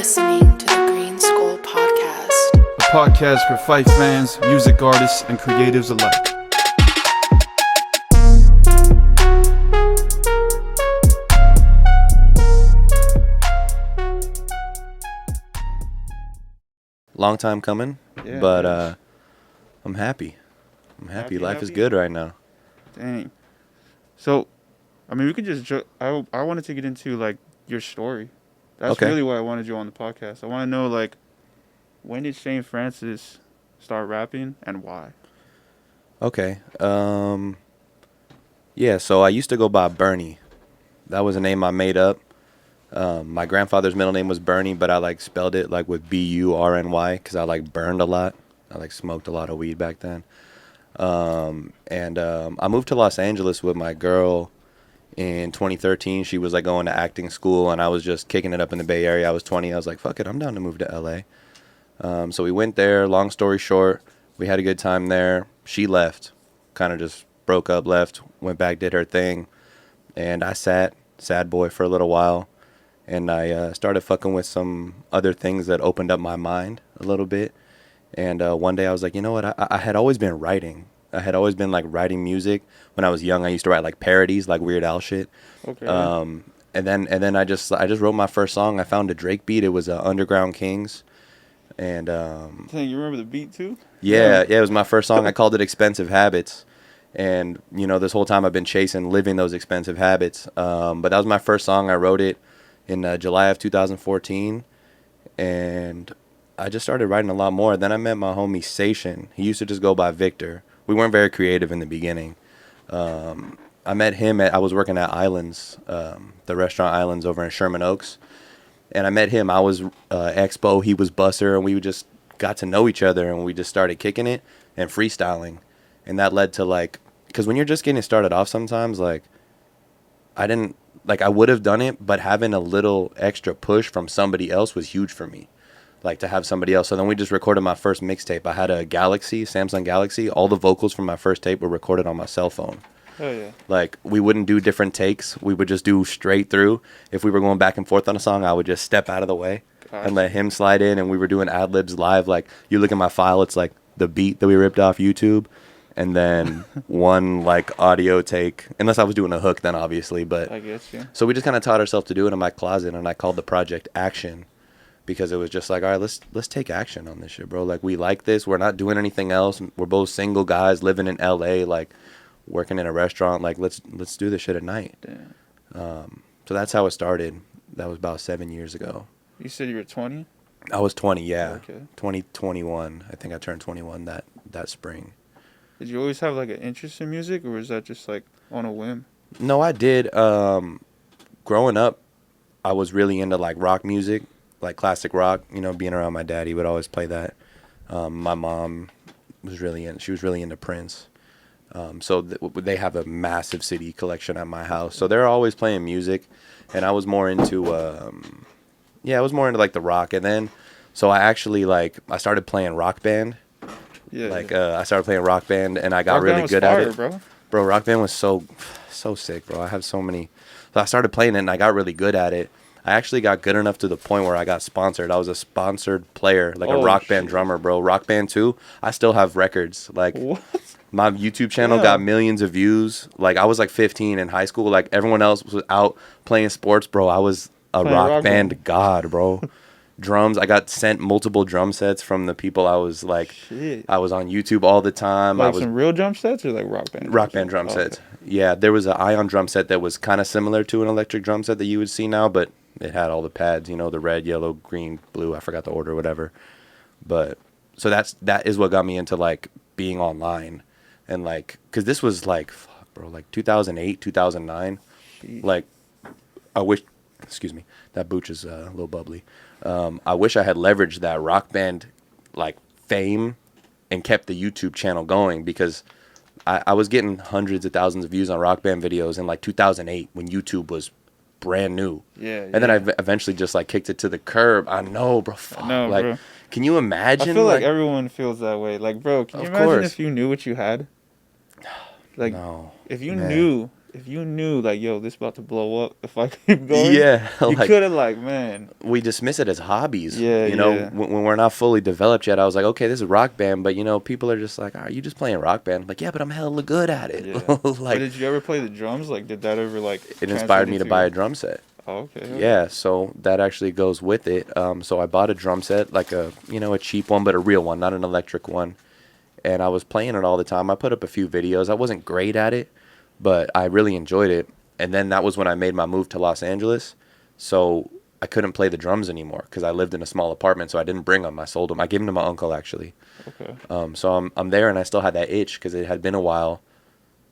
listening to the GreenSkull podcast. A podcast for Fife fans, music artists, and creatives alike. Long time coming, but I'm happy. Life is good right now. Dang. So, I mean, we could just... I wanted to get into, like, your story. That's really why I wanted you on the podcast. I want to know, like, when did Shane Francis start rapping and why? Okay. Yeah, so I used to go by Bernie. That was a name I made up. My grandfather's middle name was Bernie, but I, like, spelled it, like, with B-U-R-N-Y because I, like, burned a lot. I, like, smoked a lot of weed back then. I moved to Los Angeles with my girl in 2013. She was like going to acting school and I was just kicking it up in the Bay Area. I was 20. I was like, fuck it, I'm down to move to LA. So we went there. Long story short, we had a good time there. She left, kind of just broke up, left, went back, did her thing. And I sat, sad boy, for a little while. And I started fucking with some other things that opened up my mind a little bit. And one day I was like, you know what? I had always been writing. I had always been like writing music. When I was young, I used to write like parodies, like Weird Al shit. Okay. And then I just wrote my first song. I found a Drake beat. It was Underground Kings. And Dang, you remember the beat too? Yeah, it was my first song. I called it Expensive Habits. And you know, this whole time I've been living those expensive habits. But that was my first song. I wrote it in July of 2014, and I just started writing a lot more. Then I met my homie Sation. He used to just go by Victor. We weren't very creative in the beginning. I met him I was working at Islands, the restaurant Islands over in Sherman Oaks. And I met him. I was Expo, he was Busser, and we just got to know each other, and we just started kicking it and freestyling. And that led to, like, because when you're just getting started off sometimes, like, I would have done it, but having a little extra push from somebody else was huge for me. Like, to have somebody else. So then we just recorded my first mixtape. I had a Samsung Galaxy. All the vocals from my first tape were recorded on my cell phone. Oh, yeah. Like, we wouldn't do different takes. We would just do straight through. If we were going back and forth on a song, I would just step out of the way and let him slide in. And we were doing ad-libs live. Like, you look at my file, it's like the beat that we ripped off YouTube. And then one, like, audio take. Unless I was doing a hook then, obviously. But I guess, yeah. So we just kind of taught ourselves to do it in my closet. And I called the project Action. Because it was just like, all right, let's take action on this shit, bro. Like, we like this. We're not doing anything else. We're both single guys living in LA, like, working in a restaurant. Like, let's do this shit at night. So that's how it started. That was about 7 years ago. You said you were 20? I was 20, yeah. Okay. 2021. I think I turned 21 that spring. Did you always have, like, an interest in music, or was that just, like, on a whim? No, I did. Growing up, I was really into, like, rock music. Like classic rock, you know, being around my dad, he would always play that. My mom was really into Prince. So they have a massive CD collection at my house. So they're always playing music, and I was more into, like the rock. And then, so I actually I started playing Rock Band. Yeah. I started playing Rock Band, and I got rock really good at it. Bro, Rock Band was so sick, bro. I have so many. So I started playing it, and I got really good at it. I actually got good enough to the point where I got sponsored. I was a sponsored player, like a Rock Band drummer, bro. Rock Band 2, I still have records. Like, what? My YouTube channel got millions of views. Like, I was like 15 in high school. Like, everyone else was out playing sports, bro. I was a rock band god, bro. Drums, I got sent multiple drum sets from the people I was like. Shit. I was on YouTube all the time. Like some real drum sets or like Rock Band? Rock Band drum sets. Okay. Yeah, there was an Ion drum set that was kind of similar to an electric drum set that you would see now, but it had all the pads, you know, the red, yellow, green, blue. I forgot the order, whatever. But so that is what got me into like being online, and like, cause this was like, fuck, bro, like 2008, 2009. Jeez. Like, I wish. Excuse me, that booch is a little bubbly. I wish I had leveraged that Rock Band like fame and kept the YouTube channel going, because I was getting hundreds of thousands of views on Rock Band videos in like 2008 when YouTube was brand new. Yeah. And then I eventually just like kicked it to the curb. I know, bro. Fuck. No, like, bro. Can you imagine? I feel like everyone feels that way. Like, bro, can you imagine if you knew what you had? Like, no, if you knew if you knew like, yo, this about to blow up if I keep going, Yeah, you like, could have like, man, we dismiss it as hobbies. Yeah, you know, yeah. when we're not fully developed yet, I was like, okay, this is rock band, but you know, people are just like, are you just playing rock band? I'm like, yeah, but I'm hella good at it. yeah. But Like, did you ever play the drums? Like, did that ever like it inspired me to buy a into- drum set. Oh, okay. Yeah, so that actually goes with it. So I bought a drum set, like a, you know, a cheap one, but a real one, not an electric one. And I was playing it all the time. I put up a few videos. I wasn't great at it, but I really enjoyed it. And then that was when I made my move to Los Angeles. So I couldn't play the drums anymore because I lived in a small apartment. So I didn't bring them. I sold them. I gave them to my uncle, actually. Okay. So I'm there, and I still had that itch because it had been a while.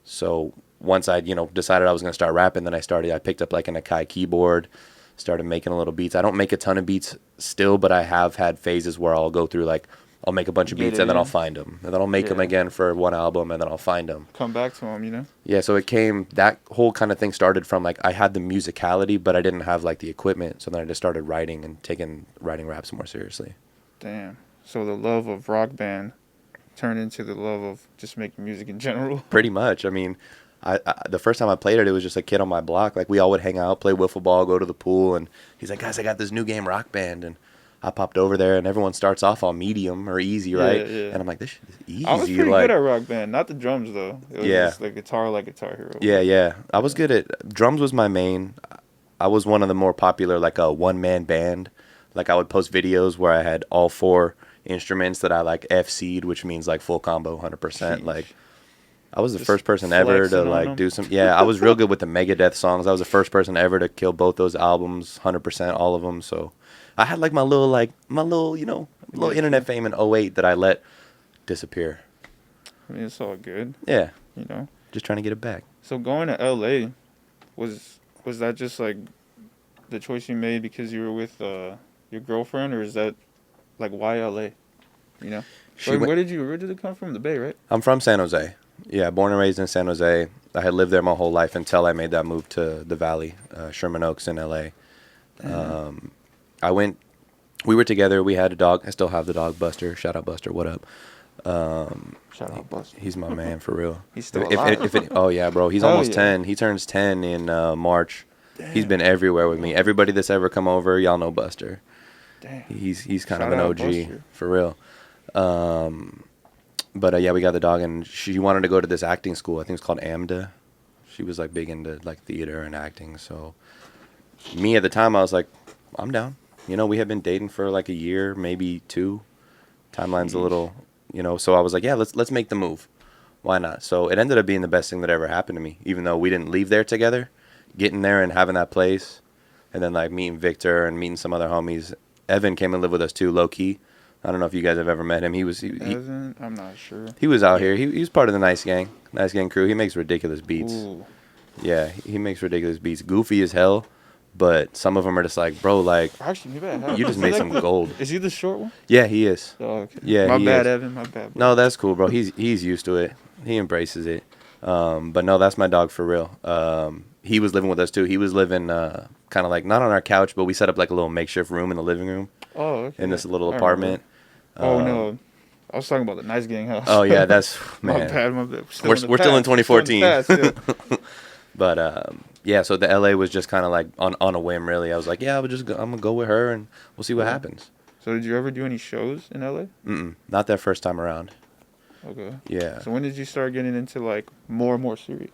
So once I, you know, decided I was going to start rapping, then I picked up like an Akai keyboard, started making a little beats. I don't make a ton of beats still, but I have had phases where I'll go through like, I'll make a bunch of Get beats it and then in. I'll find them. And then I'll make them Yeah. again for one album and then I'll find them. Come back to them, you know? Yeah, so that whole kind of thing started from like, I had the musicality, but I didn't have like the equipment. So then I just started writing and taking writing raps more seriously. Damn. So the love of rock band turned into the love of just making music in general. Pretty much. I mean, I the first time I played it, it was just a kid on my block. Like, we all would hang out, play wiffle ball, go to the pool, and he's like, guys, I got this new game, Rock Band, and I popped over there, and everyone starts off on medium or easy, right? Yeah. And I'm like, this shit is easy. I was pretty like, good at rock band. Not the drums, though. It was Yeah. just like Guitar Hero. yeah. I was good at drums. Was my main. I was one of the more popular, like a one-man band. Like, I would post videos where I had all 4 instruments that I like FC'd, which means like full combo, 100%. Sheesh. Like, I was the Just first person ever to flexing on like them. do some. Yeah, I was real good with the Megadeth songs. I was the first person ever to kill both those albums, 100%, all of them. So I had like my little, you know, little Yeah, internet true. fame in '08 that I let disappear. I mean, it's all good, Yeah, you know? just trying to get it back. So going to LA, was that just like the choice you made because you were with your girlfriend, or is that like why LA? You know? Where did you originally come from? The Bay, right? I'm from San Jose. Yeah, born and raised in San Jose. I had lived there my whole life until I made that move to the Valley, Sherman Oaks in LA. We were together. We had a dog. I still have the dog, Buster. Shout out, Buster. What up? Shout out Buster. He's my man for real. He's still alive. Oh yeah, bro. He's Hell almost yeah. 10. He turns 10 in March. He's Damn. been everywhere with me. Everybody that's ever come over, y'all know Buster. Damn. He's kind Shout of an out OG Buster. for real. But yeah, we got the dog, and she wanted to go to this acting school. I think it's called AMDA. She was like big into like theater and acting. So me at the time, I was like, I'm down. You know, we had been dating for like a year, maybe 2. Timeline's a little, you know. So I was like, yeah, let's make the move. Why not? So it ended up being the best thing that ever happened to me. Even though we didn't leave there together, getting there and having that place, and then like meeting Victor and meeting some other homies. Evan came and lived with us too, low key. I don't know if you guys have ever met him. He Evan, I'm not sure. he was out here. He was part of the Nice Gang crew. He makes ridiculous beats. Ooh. Yeah, he makes ridiculous beats. Goofy as hell, but some of them are just like, bro, like, Actually, maybe I have. you just made some gold. Is he the short one? Yeah, he is. Oh, okay. Yeah, My he bad, is. Evan. My bad. No, that's cool, bro. He's used to it. He embraces it. But no, that's my dog for real. He was living with us too. He was living kind of like not on our couch, but we set up like a little makeshift room in the living room Oh, okay. in this little I apartment. remember. Oh no, I was talking about the Nice Gang house. Oh yeah, that's my man. bad. My bad. We're still in 2014. Yeah. But yeah, so the LA was just kind of like on a whim, really. I was like, yeah, I'm gonna go with her and we'll see what Yeah. happens. So did you ever do any shows in LA? Not that first time around. Okay. Yeah. So when did you start getting into like more and more serious?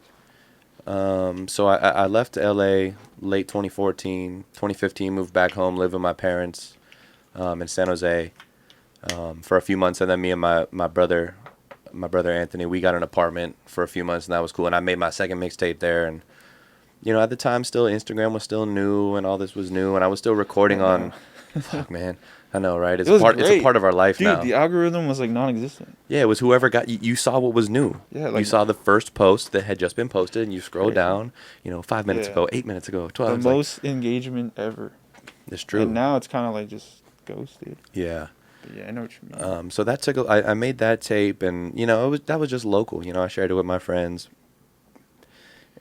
So I left LA late 2014, 2015, moved back home, lived with my parents in San Jose for a few months, and then me and my brother Anthony, we got an apartment for a few months, and that was cool. And I made my second mixtape there, and you know, at the time, still Instagram was still new, and all this was new, and I was still recording on. Fuck, man, I know, right? It's It was It's a great. part of our life Dude, now. the algorithm was like non-existent. Yeah, it was whoever got you saw what was new. Yeah, you like- saw the first post that had just been posted, and you scroll Crazy. down. You know, 5 minutes Yeah. ago, 8 minutes ago, 12. The It's like, most engagement ever. it's true. And now it's kind of like just ghosted. Yeah. But yeah, I know what you mean. So that took. I made that tape, and you know, that was just local. You know, I shared it with my friends.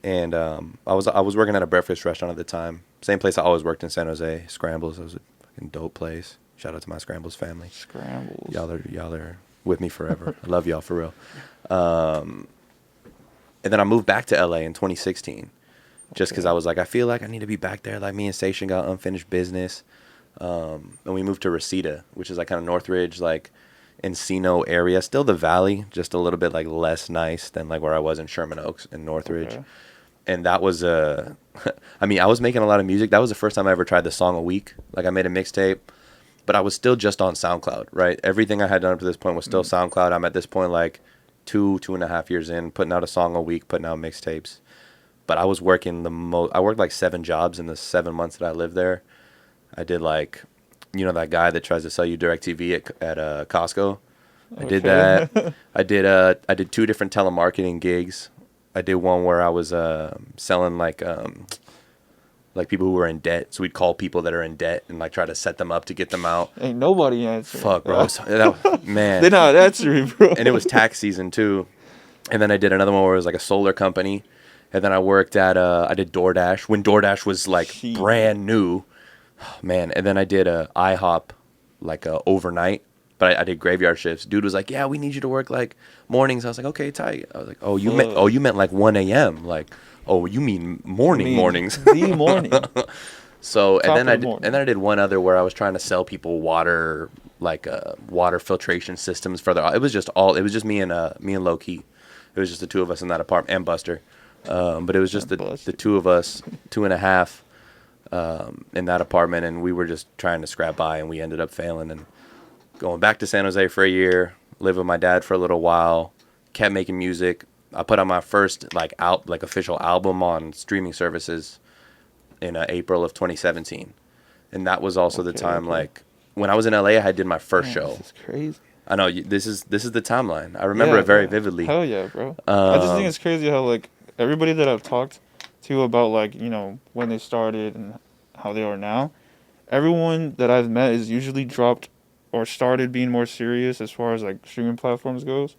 And I was working at a breakfast restaurant at the time. Same place I always worked in San Jose, Scrambles. It was a fucking dope place. Shout out to my Scrambles family. Scrambles. Y'all are with me forever. I love y'all for real. And then I moved back to LA in 2016, just because I was like, I feel like I need to be back there. Like me and Station got unfinished business, and we moved to Reseda, which is like kind of Northridge, like Encino area, still the Valley, just a little bit like less nice than like where I was in Sherman Oaks and Northridge. Okay. And that was I mean, I was making a lot of music. That was the first time I ever tried the song a week. Like I made a mixtape, but I was still just on SoundCloud, right? Everything I had done up to this point was still SoundCloud. I'm at this point like 2.5 years in, putting out a song a week, putting out mixtapes. But I was working I worked like 7 jobs in the 7 months that I lived there. I did like, you know, that guy that tries to sell you DirecTV at Costco. I did that. I did 2 different telemarketing gigs. I did one where I was selling like people who were in debt. So we'd call people that are in debt and like try to set them up to get them out. Ain't nobody answering. Fuck, bro. Man. They're not answering, bro. And it was tax season too. And then I did another one where it was like a solar company. And then I worked at I did DoorDash when DoorDash was like brand new. Oh, man. And then I did IHOP like overnight. But I did graveyard shifts. Dude was like, "Yeah, we need you to work like mornings." I was like, "Okay, tight." I was like, "Oh, you meant like 1 a.m. Like, oh, you mean mornings?" The morning. So and then I did one other where I was trying to sell people water, like water filtration systems for their. It was just me and Low Key. It was just the 2 of us in that apartment and Buster. But it was just the 2 of us, 2.5, in that apartment, and we were just trying to scrap by, and we ended up failing and going back to San Jose for a year, lived with my dad for a little while, kept making music. I put out my first official album on streaming services in April of 2017, and that was also the time like when I was in LA, I did my first show. This is crazy. I know this is the timeline. I remember it very vividly. Hell yeah, bro. I just think it's crazy how like everybody that I've talked to about like, you know, when they started and how they are now, everyone that I've met is usually dropped or started being more serious as far as like streaming platforms goes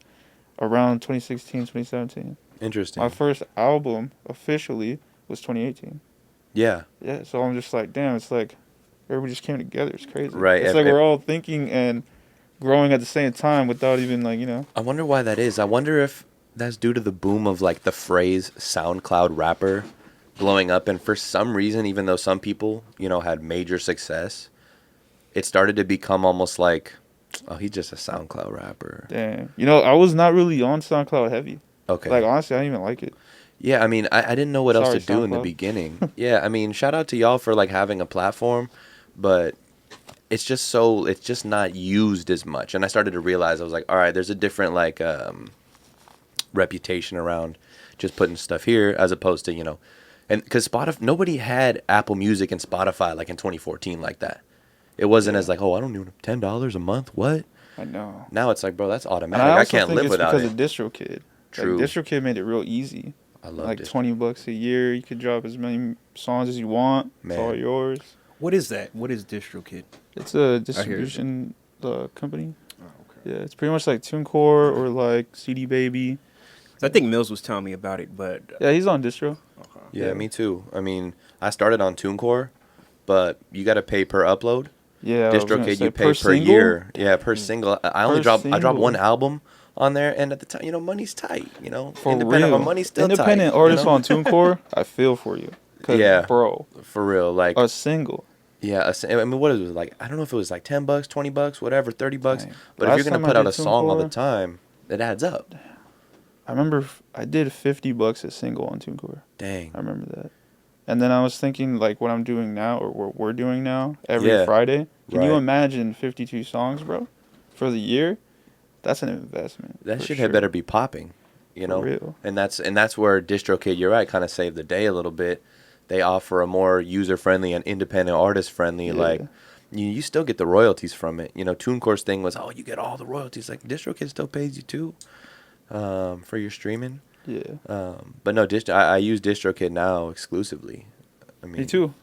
around 2016, 2017. Interesting. My first album officially was 2018. Yeah. Yeah, so I'm just like, damn, it's like everybody just came together. It's crazy. Right. It's like we're all thinking and growing at the same time without even like, you know. I wonder why that is. I wonder if that's due to the boom of like the phrase SoundCloud rapper blowing up, and for some reason, even though some people, you know, had major success, it started to become almost like, oh, he's just a SoundCloud rapper. Damn. You know, I was not really on SoundCloud heavy. Okay. Like, honestly, I didn't even like it. Yeah, I mean, I didn't know what else to do in the beginning. Yeah, I mean, shout out to y'all for, like, having a platform, but it's just not used as much. And I started to realize, I was like, all right, there's a different, like, reputation around just putting stuff here as opposed to, you know, and because nobody had Apple Music and Spotify, like, in 2014 like that. It wasn't as like, oh, I don't need $10 a month. What? I know. Now it's like, bro, that's automatic. I can't live without it. Because of DistroKid. True. Like, DistroKid made it real easy. I love like $20 a year. You could drop as many songs as you want. Man. It's all yours. What is that? What is DistroKid? It's a distribution company. Oh, okay. Yeah, it's pretty much like TuneCore or like CD Baby. I think Mills was telling me about it, but yeah, he's on distro. Okay. Yeah, me too. I mean, I started on TuneCore, but you got to pay per upload. Yeah, DistroKid you pay per year. Yeah, per single. I dropped 1 album on there, and at the time, you know, money's tight. You know, for independent real. Money's still independent tight, artists you know? on TuneCore, I feel for you. Yeah, bro, for real, like a single. Yeah, I mean, what is it like? I don't know if it was like $10, $20, whatever, $30. Dang. But if you're gonna put out a song all the time, it adds up. I remember I did $50 a single on TuneCore. Dang. I remember that. And then I was thinking, like, what I'm doing now, or what we're doing now, every Friday. Can you imagine 52 songs, bro? For the year? That's an investment. That shit had better be popping, you know? For real. And that's where DistroKid, you're right, kind of saved the day a little bit. They offer a more user-friendly and independent artist-friendly, like, you still get the royalties from it. You know, TuneCore's thing was, oh, you get all the royalties. Like, DistroKid still pays you, too, for your streaming. Yeah. But no, I use DistroKid now exclusively. I mean, me too.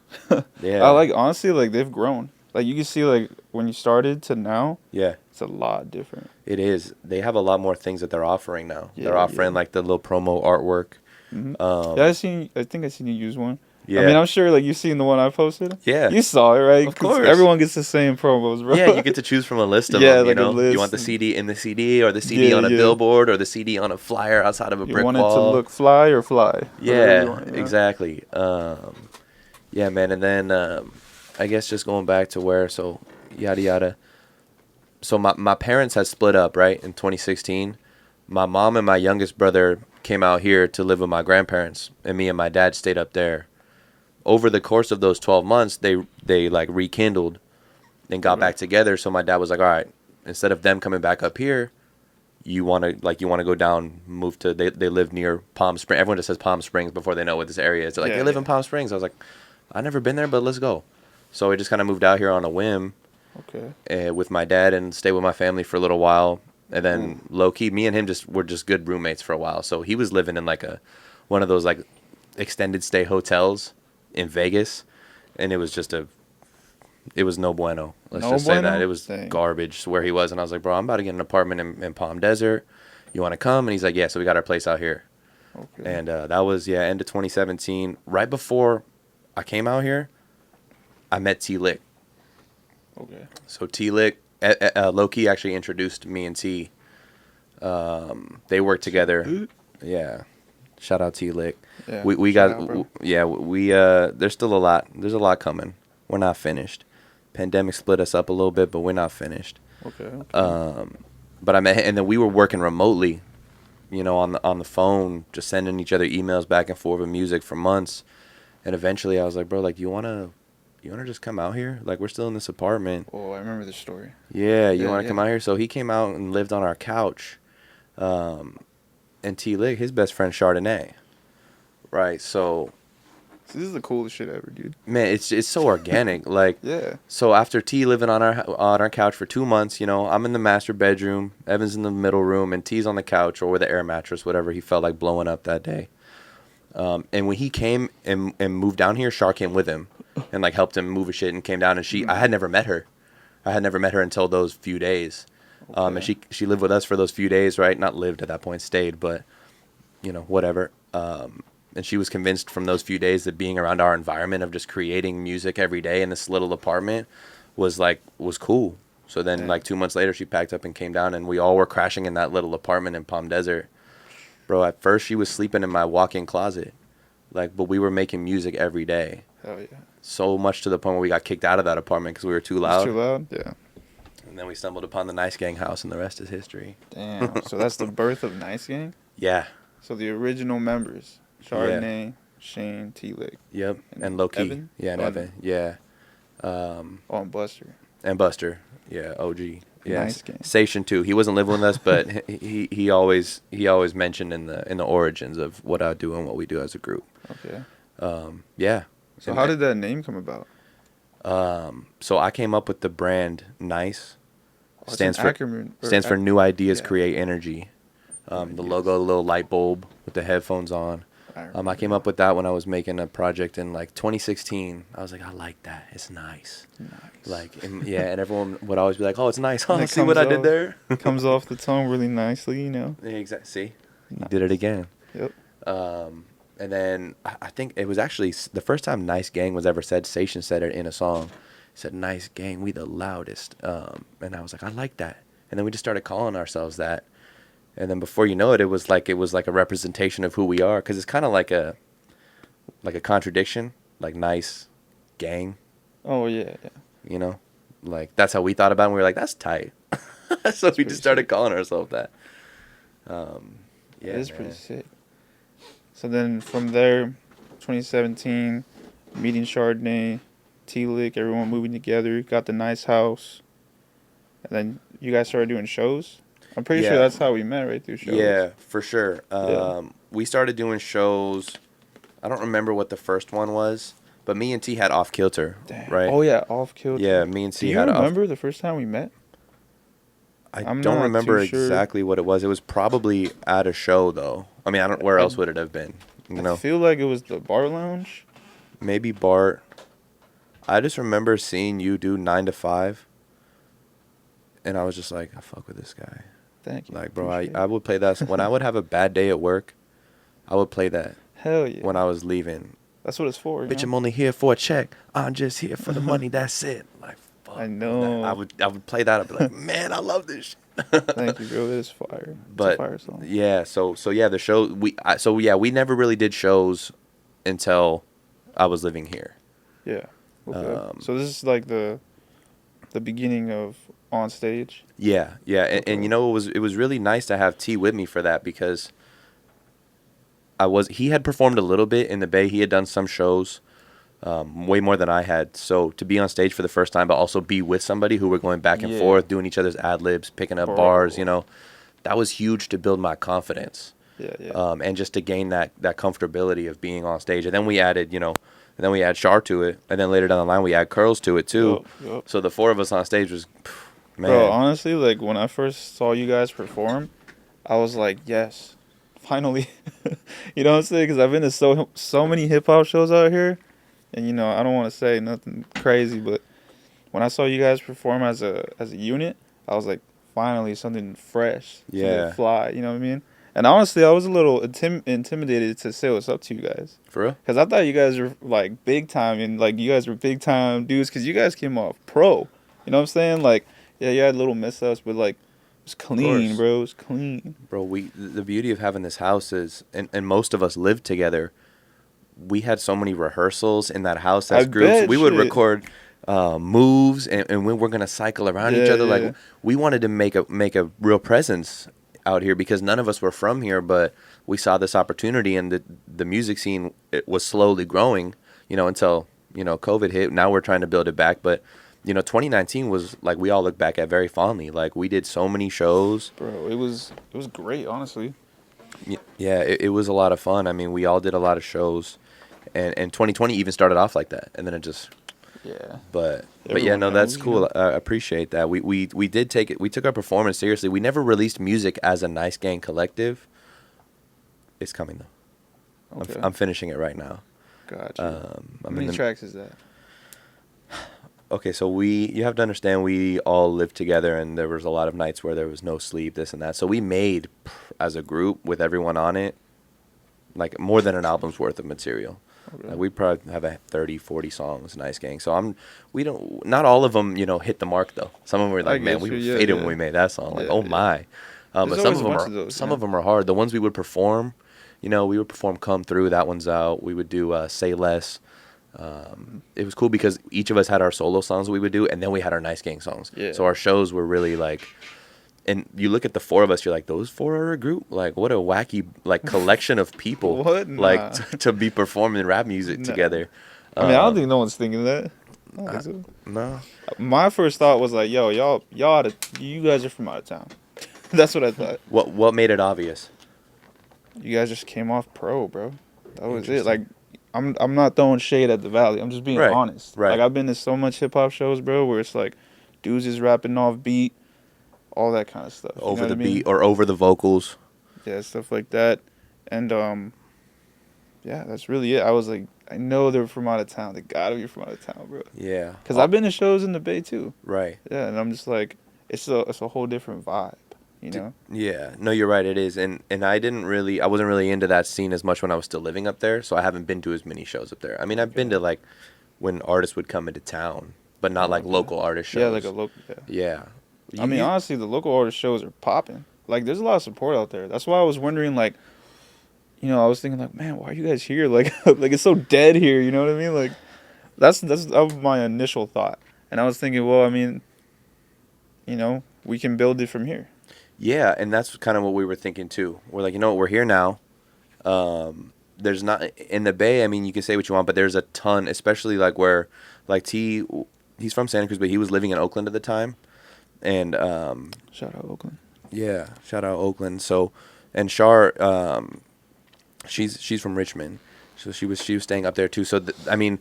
Yeah. I like, honestly, like, they've grown. Like, you can see, like, when you started to now. Yeah. It's a lot different. It is. They have a lot more things that they're offering now. Yeah, they're offering, like, the little promo artwork. Mm-hmm. I think I seen you use one. Yeah. I mean, I'm sure like you've seen the one I posted. Yeah. You saw it, right? Of 'Cause course. everyone gets the same promos, bro. Yeah, you get to choose from a list of Yeah, them. You like a know, list you want the and- CD in the CD, or the CD Yeah, on a yeah. billboard, or the CD on a flyer outside of a You brick want wall. it to look fly or fly. Whatever Yeah, you want, you know? exactly. Yeah, man. And then I guess just going back to where, so yada yada. So my parents had split up, right, in 2016. My mom and my youngest brother came out here to live with my grandparents, and me and my dad stayed up there. Over the course of those 12 months, they like rekindled and got back together. So my dad was like, all right, instead of them coming back up here, you want to go down, move to, they live near Palm Springs. Everyone just says Palm Springs before they know what this area is. They're like, Yeah, they live yeah. in Palm Springs. I was like, I've never been there, but let's go. So we just kind of moved out here on a whim Okay. with my dad and stayed with my family for a little while. And then low key, me and him were just good roommates for a while. So he was living in like one of those like extended stay hotels in Vegas, and it was no bueno. Let's No just say bueno? that. It was Dang. garbage where he was. And I was like, bro, I'm about to get an apartment in Palm Desert. You want to come? And he's like, yeah. So we got our place out here. Okay. And that was, end of 2017. Right before I came out here, I met T-Lick. Okay. So T-Lick, Loki actually introduced me and T. They worked together. Yeah. Shout out T-Lick. Yeah, We shout got, out, bro. we there's still a lot. There's a lot coming. We're not finished. Pandemic split us up a little bit, but we're not finished. Okay. But I met, and then we were working remotely, on the phone, just sending each other emails back and forth with music for months. And eventually I was like, bro, like, you wanna just come out here? Like, we're still in this apartment. Oh, I remember the story. Yeah, you Yeah, want to come yeah. out here? So he came out and lived on our couch. And T-Lick, his best friend Chardonnay. Right, so So this is the coolest shit ever, dude. man, it's so organic. Like, Yeah. so after T living on our couch for 2 months, I'm in the master bedroom, Evan's in the middle room, and T's on the couch or with the air mattress, whatever he felt like blowing up that day. And when he came and moved down here, Char came with him and like helped him move his shit and came down. And I had never met her. I had never met her until those few days. And Okay. she lived with us for those few days, right? Not lived at that point, stayed, but whatever. And she was convinced from those few days that being around our environment of just creating music every day in this little apartment was cool. So then, Yeah. like 2 months later, she packed up and came down, and we all were crashing in that little apartment in Palm Desert. Bro, at first she was sleeping in my walk-in closet, but we were making music every day. Hell yeah. So much to the point where we got kicked out of that apartment because we were too It's loud. too loud? Yeah. And then we stumbled upon the Nice Gang house, and the rest is history. Damn. So that's the birth of Nice Gang? Yeah. So the original members, Chardonnay, Shane, T-Lick, Yep. And And Loki. Evan? Yeah, and Oh, Evan. Yeah. on Buster. And Buster. Yeah, OG. Yeah. Nice Gang. Station too. He wasn't living with us, but he always mentioned in the origins of what I do and what we do as a group. Okay. Yeah. So And- how did that name come about? So I came up with the brand Nice. Oh, it's Stands an for acronym, or stands for New Ideas yeah. Create Energy. The Ideas. logo, a little light bulb with the headphones on. I came up with that when I was making a project in like 2016. I was like, I like that. It's nice. Nice. And everyone would always be like, oh, it's nice. And Huh? it See what I comes did off- there? Comes off the tongue really nicely, Yeah, exactly. See, you Nice. did it again. Yep. And then I think it was actually the first time Nice Gang was ever said. Station said it in a song. He said, Nice Gang, we the loudest. And I was like, I like that. And then we just started calling ourselves that. And then before you know it, it was like a representation of who we are. Because it's kind of like a contradiction, like Nice Gang, Oh yeah, yeah. Like that's how we thought about it. And we were like, that's tight. So we pretty just started sick. calling ourselves that. It is pretty sick. So then from there, 2017, meeting Chardonnay, T-Lick, everyone moving together, got the nice house. And then you guys started doing shows? I'm pretty sure Yeah. that's how we met, right? Through shows. Yeah, for sure. Yeah. We started doing shows. I don't remember what the first one was, but me and T had Off Kilter, Damn. right? Oh yeah, Off Kilter. Yeah, me and Do T you had remember the first time we met? I I'm don't not remember too sure. exactly what it was. It was probably at a show though. I mean, I don't. Where else would it have been? I feel like it was the bar lounge. Maybe Bart. I just remember seeing you do 9 to 5, and I was just like, I fuck with this guy. Thank you. Like, bro, Appreciate I it. would play that when I would have a bad day at work. I would play that Hell yeah. when I was leaving. That's what it's for. Bitch, I'm only here for a check. I'm just here for the money. That's it. Like, fuck. I know. I would play that. I'd be like, man, I love this shit. Thank you, bro. It is fire. But it's a fire song. yeah, so yeah, the show we never really did shows until I was living here. Yeah. Okay. So this is like the beginning of on stage. Yeah, and you know it was really nice to have T with me for that because he had performed a little bit in the Bay. He had done some shows, way more than I had. So to be on stage for the first time, but also be with somebody who were going back and forth, doing each other's ad libs, picking up bars, you know, that was huge to build my confidence. Yeah. And just to gain that comfortability of being on stage. And then we added, and then we add Char to it, and then later down the line we add Curls to it too. Yep. So the four of us on stage was, man. Bro, honestly, like when I first saw you guys perform, I was like, yes, finally. You know what I'm saying? Because I've been to so many hip hop shows out here, and I don't want to say nothing crazy, but when I saw you guys perform as a unit, I was like, finally something fresh, something fly. You know what I mean? And honestly, I was a little intimidated to say what's up to you guys. For real? Because I thought you guys were, like, big time. And, like, you guys were big time dudes. Because you guys came off pro. You know what I'm saying? Like, yeah, you had little mess-ups. But, like, it was clean, bro. It was clean. Bro, the beauty of having this house is, and most of us lived together, we had so many rehearsals in that house as groups. We would record moves. And we were going to cycle around each other. Like, we wanted to make a real presence out here because none of us were from here, but we saw this opportunity, and the music scene, it was slowly growing, until COVID hit. Now we're trying to build it back, but 2019 was like we all look back at very fondly. Like we did so many shows, bro. It was great, honestly. Yeah, it was a lot of fun. I mean, we all did a lot of shows, and 2020 even started off like that, and then it just. Yeah. But yeah, no, that's cool. I appreciate that. We did take it. We took our performance seriously. We never released music as a Nice Gang collective. It's coming though. Okay. I'm finishing it right now. Gotcha. How many tracks is that? Okay, so you have to understand we all lived together, and there was a lot of nights where there was no sleep, this and that. So we made, as a group with everyone on it, like more than an album's worth of material. Okay. Like we probably have 30, 40 songs, Nice Gang. So not all of them, hit the mark though. Some of them were like, man, we were faded when we made that song. Like, oh my. But some of them are hard. The ones we would perform, we would perform Come Through. That one's out. We would do Say Less. It was cool because each of us had our solo songs we would do, and then we had our Nice Gang songs. Yeah. So our shows were really like. And you look at the four of us, you're like, those four are a group? Like, what a wacky, like, collection of people. What? Nah. Like, to be performing rap music together. I mean, I don't think no one's thinking that. I don't think so. No. My first thought was like, yo, you guys are from out of town. That's what I thought. What made it obvious? You guys just came off pro, bro. That was it. Like, I'm not throwing shade at the Valley. I'm just being honest. Right. Like, I've been to so much hip-hop shows, bro, where it's like, dudes is rapping off beat. All that kind of stuff. Over the beat or over the vocals. Yeah, stuff like that. And, yeah, that's really it. I was like, I know they're from out of town. They gotta be from out of town, bro. Yeah. Because I've been to shows in the Bay, too. Right. Yeah, and I'm just like, it's a whole different vibe, Yeah. No, you're right, it is. And I wasn't really into that scene as much when I was still living up there, so I haven't been to as many shows up there. I mean, I've been to, like, when artists would come into town, but not, like, local artist shows. Yeah, like a local, Yeah. I mean, honestly, the local artist shows are popping. Like, there's a lot of support out there. That's why I was wondering, like, I was thinking, like, man, why are you guys here? Like, like it's so dead here. You know what I mean? Like, that was my initial thought. And I was thinking, well, I mean, we can build it from here. Yeah, and that's kind of what we were thinking too. We're like, we're here now. There's not in the Bay. I mean, you can say what you want, but there's a ton, especially like where, like he's from Santa Cruz, but he was living in Oakland at the time. And shout out Oakland. Yeah, shout out Oakland. So, and Char, she's from Richmond, so she was staying up there too. So I mean,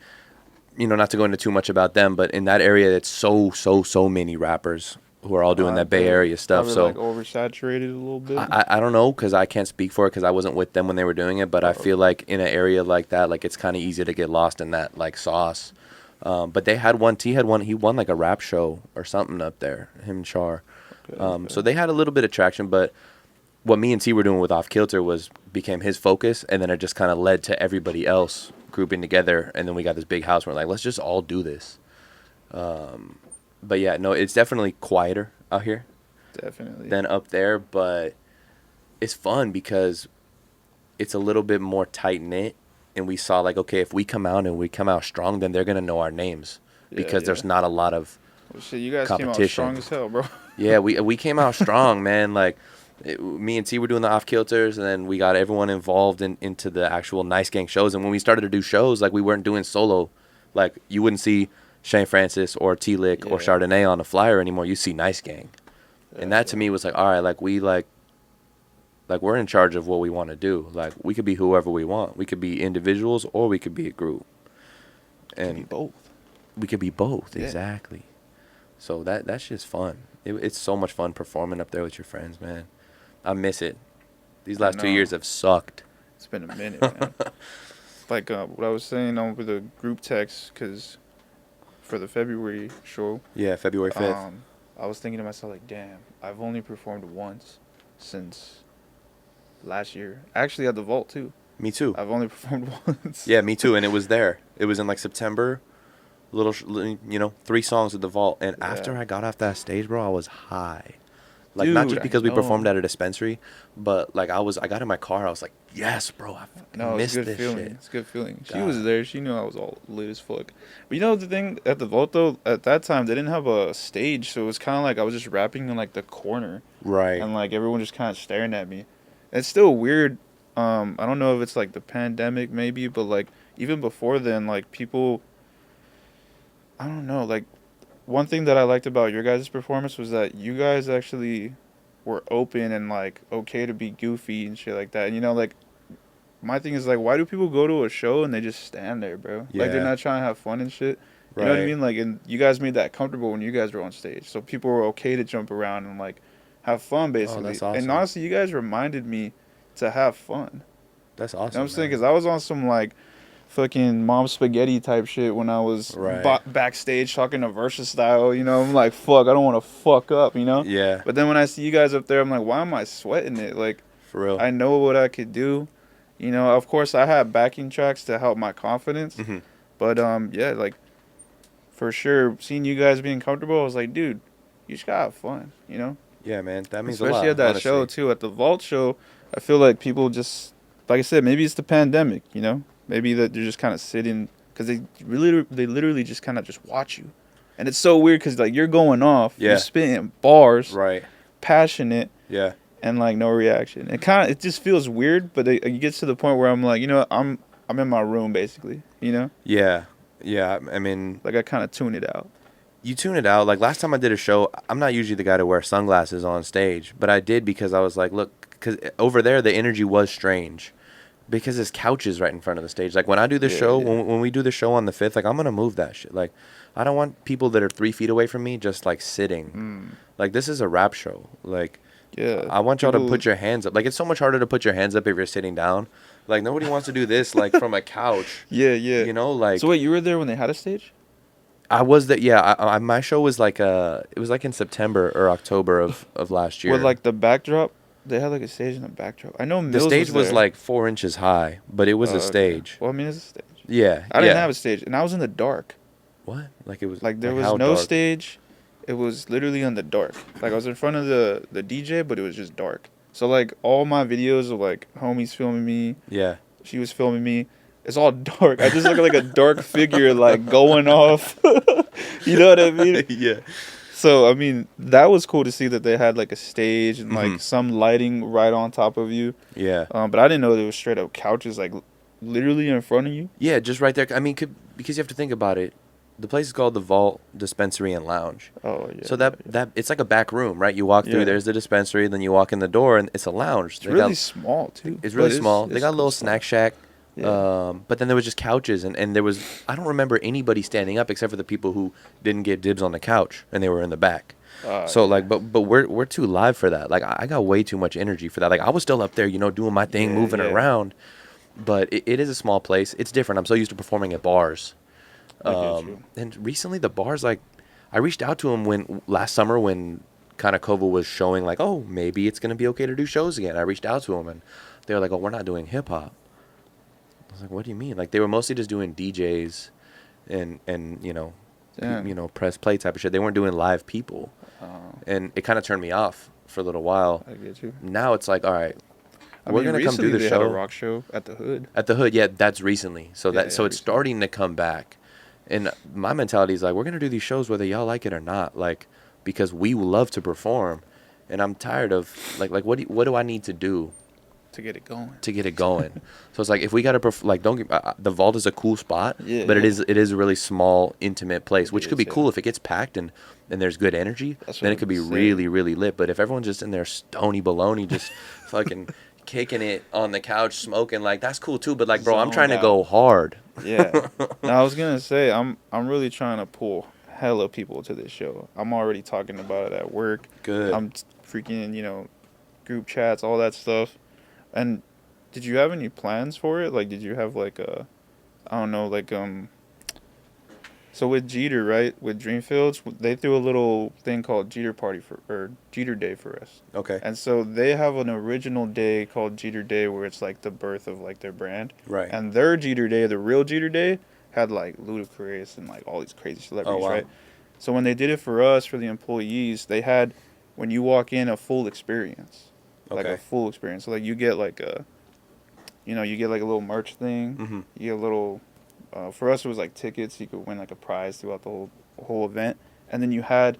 not to go into too much about them, but in that area, it's so many rappers who are all doing that Bay Area stuff. So like oversaturated a little bit. I don't know because I can't speak for it because I wasn't with them when they were doing it. But I feel like in an area like that, like it's kind of easy to get lost in that like sauce. But they had one. He won like a rap show or something up there. Him and Char. Okay. So they had a little bit of traction. But what me and T were doing with Off Kilter became his focus, and then it just kind of led to everybody else grouping together, and then we got this big house. We're like, let's just all do this. But yeah, no, it's definitely quieter out here Definitely. than up there, but it's fun because it's a little bit more tight knit, and we saw like, okay, if we come out and we come out strong, then they're gonna know our names because there's not a lot of well, shit, you guys came out competition. strong as hell, bro. Yeah, we came out strong, man. Like me and T were doing the off kilters, and then we got everyone involved into the actual Nice Gang shows. And when we started to do shows, like we weren't doing solo, like you wouldn't see Shane Francis or T Lick or Chardonnay on the flyer anymore. You see Nice Gang, and that to me was like, all right, like we're in charge of what we want to do. Like we could be whoever we want. We could be individuals or we could be a group, and Both. we could be both. Yeah. Exactly. So that's just fun. It's so much fun performing up there with your friends, man. I miss it. These last 2 years have sucked. It's been a minute, man. Like what I was saying over the group text, because for the February show, Yeah, February 5th. I was thinking to myself, like, damn, I've only performed once since last year. Actually, at the Vault, too. Me too. I've only performed once. Yeah, me too. And it was there. It was in like September. 3 songs at the Vault. And after I got off that stage, bro, I was high. Like, not Dude, just because I we performed know. at a dispensary, but like I got in my car. I was like, yes, bro, I No, it's missed a good this feeling. shit. It's a good feeling. She God. was there. She knew I was all lit as fuck. But you know the thing at the Vault, though, at that time, they didn't have a stage, so it was kind of like I was just rapping in like the corner. Right. And like everyone just kind of staring at me. It's still weird. I don't know if it's like the pandemic maybe, but like even before then, like people, I don't know, like one thing that I liked about your guys' performance was that you guys actually were open and like okay to be goofy and shit like that. And you know, like my thing is like, why do people go to a show and they just stand there, bro? Like they're Yeah. not trying to have fun and shit. You know what I Right. mean? Like, and you guys made that comfortable when you guys were on stage, so people were okay to jump around and like have fun, basically. that's awesome. And honestly, you guys reminded me to have fun. That's You know awesome. what I'm saying? man. Because I was on some like fucking mom spaghetti type shit when I was Right. backstage talking to Versa style. You know, I'm like, fuck, I don't want to fuck up. You know. Yeah, But then when I see you guys up there, I'm like, why am I sweating it? Like, for real. I know what I could do. You know, of course, I have backing tracks to help my confidence. Mhm. But yeah, like for sure, seeing you guys being comfortable, I was like, dude, you just gotta have fun. You know. Yeah, man, that means a lot. Especially at that honestly. show too, at the Vault show. I feel like people just, like I said, maybe it's the pandemic. You know, maybe that they're just kind of sitting because they literally just kind of just watch you, and it's so weird because like you're going off, Yeah. you're spitting bars, Right. passionate, Yeah. and like no reaction. It just feels weird, but it gets to the point where I'm like, you know what, I'm in my room basically. You know, Yeah. Yeah. I mean, like I kind of tune it out. you tune it out. Like last time I did a show, I'm not usually the guy to wear sunglasses on stage, but I did because I was like, look, because over there the energy was strange. Because there's couches right in front of the stage. Like when I do the show, when we do the show on the 5th, like I'm gonna move that shit. Like I don't want people that are 3 feet away from me just like sitting. Like this is a rap show. Like Yeah, I want y'all to people- put your hands up. Like it's so much harder to put your hands up if you're sitting down. Like nobody wants to do this like from a couch. Yeah. You know, like So wait, you were there when they had a stage? I was that. Yeah, my show was like it was like in September or October of last year. With like the backdrop, they had like a stage in the backdrop. I know the Mills stage was there. like 4 inches high, but it was Oh, a okay. stage. Well, I mean, it's a stage. Yeah, I didn't yeah. have a stage, and I was in the dark. What? Like it was Like there was how no dark? stage. It was literally in the dark. Like I was in front of the DJ, but it was just dark. So like all my videos of like homies filming me, Yeah. she was filming me. It's all dark. I just look like a dark figure like going off. You know what I mean? Yeah. So I mean that was cool to see that they had like a stage and like Mhm. some lighting right on top of you. Yeah. But I didn't know there was straight up couches like literally in front of you. Yeah, just right there. I mean, because you have to think about it. The place is called the Vault Dispensary and Lounge. Oh yeah. So that it's like a back room, right? You walk through, Yeah. there's the dispensary, then you walk in the door, and it's a lounge. it's really small too. It's but really small. They it's got a little cool snack stuff. shack. Yeah. But then there was just couches, and there was, I don't remember anybody standing up except for the people who didn't get dibs on the couch, and they were in the back. So like, but we're too live for that. Like I got way too much energy for that. Like I was still up there, you know, doing my thing, Yeah, moving yeah. around. But it is a small place. It's different. I'm so used to performing at bars. I get you. And recently the bars, like, I reached out to them last summer when kind of COVID was showing like, oh, maybe it's gonna be okay to do shows again. I reached out to them and they were like, oh, we're not doing hip hop. I was like, what do you mean? Like, they were mostly just doing DJs and Damn. press play type of shit. They weren't doing live people. Oh, And it kind of turned me off for a little while. I get you. Now it's like, all right, I we're mean, going to come do recently the they show. had a rock show at the Hood. At the Hood, yeah, that's recently. So Yeah, it's recently. starting to come back. And my mentality is like, we're going to do these shows whether y'all like it or not, like, because we love to perform. And I'm tired of, like what do I need to do To get it going. to get it going? So it's like, if we got to, like, don't get, the Vault is a cool spot, Yeah, but yeah. it is a really small, intimate place, which It could be is, cool yeah. if it gets packed and there's good energy, That's then what it could be I'm saying. really, really lit. But if everyone's just in there stony baloney, just fucking kicking it on the couch, smoking, like, that's cool too. But like, bro, I'm Zoned trying to out. go hard. Yeah. Now I was gonna say I'm really trying to pull hella people to this show. I'm already talking about it at work. Good. I'm freaking group chats, all that stuff. And did you have any plans for it? Like, did you have like a, I don't know, like So with Jeter, right, with Dreamfields, they threw a little thing called Jeter Party or Jeter Day for us. Okay. And so they have an original day called Jeter Day where it's like the birth of like their brand. Right. And their Jeter Day, the real Jeter Day, had like Ludacris and like all these crazy celebrities, Oh, wow. right? So when they did it for us, for the employees, they had, when you walk in, a full experience. Like Okay. a full experience. So like you get like a, you get like a little merch thing. Mhm. You get a little, for us it was like tickets. You could win like a prize throughout the whole event. And then you had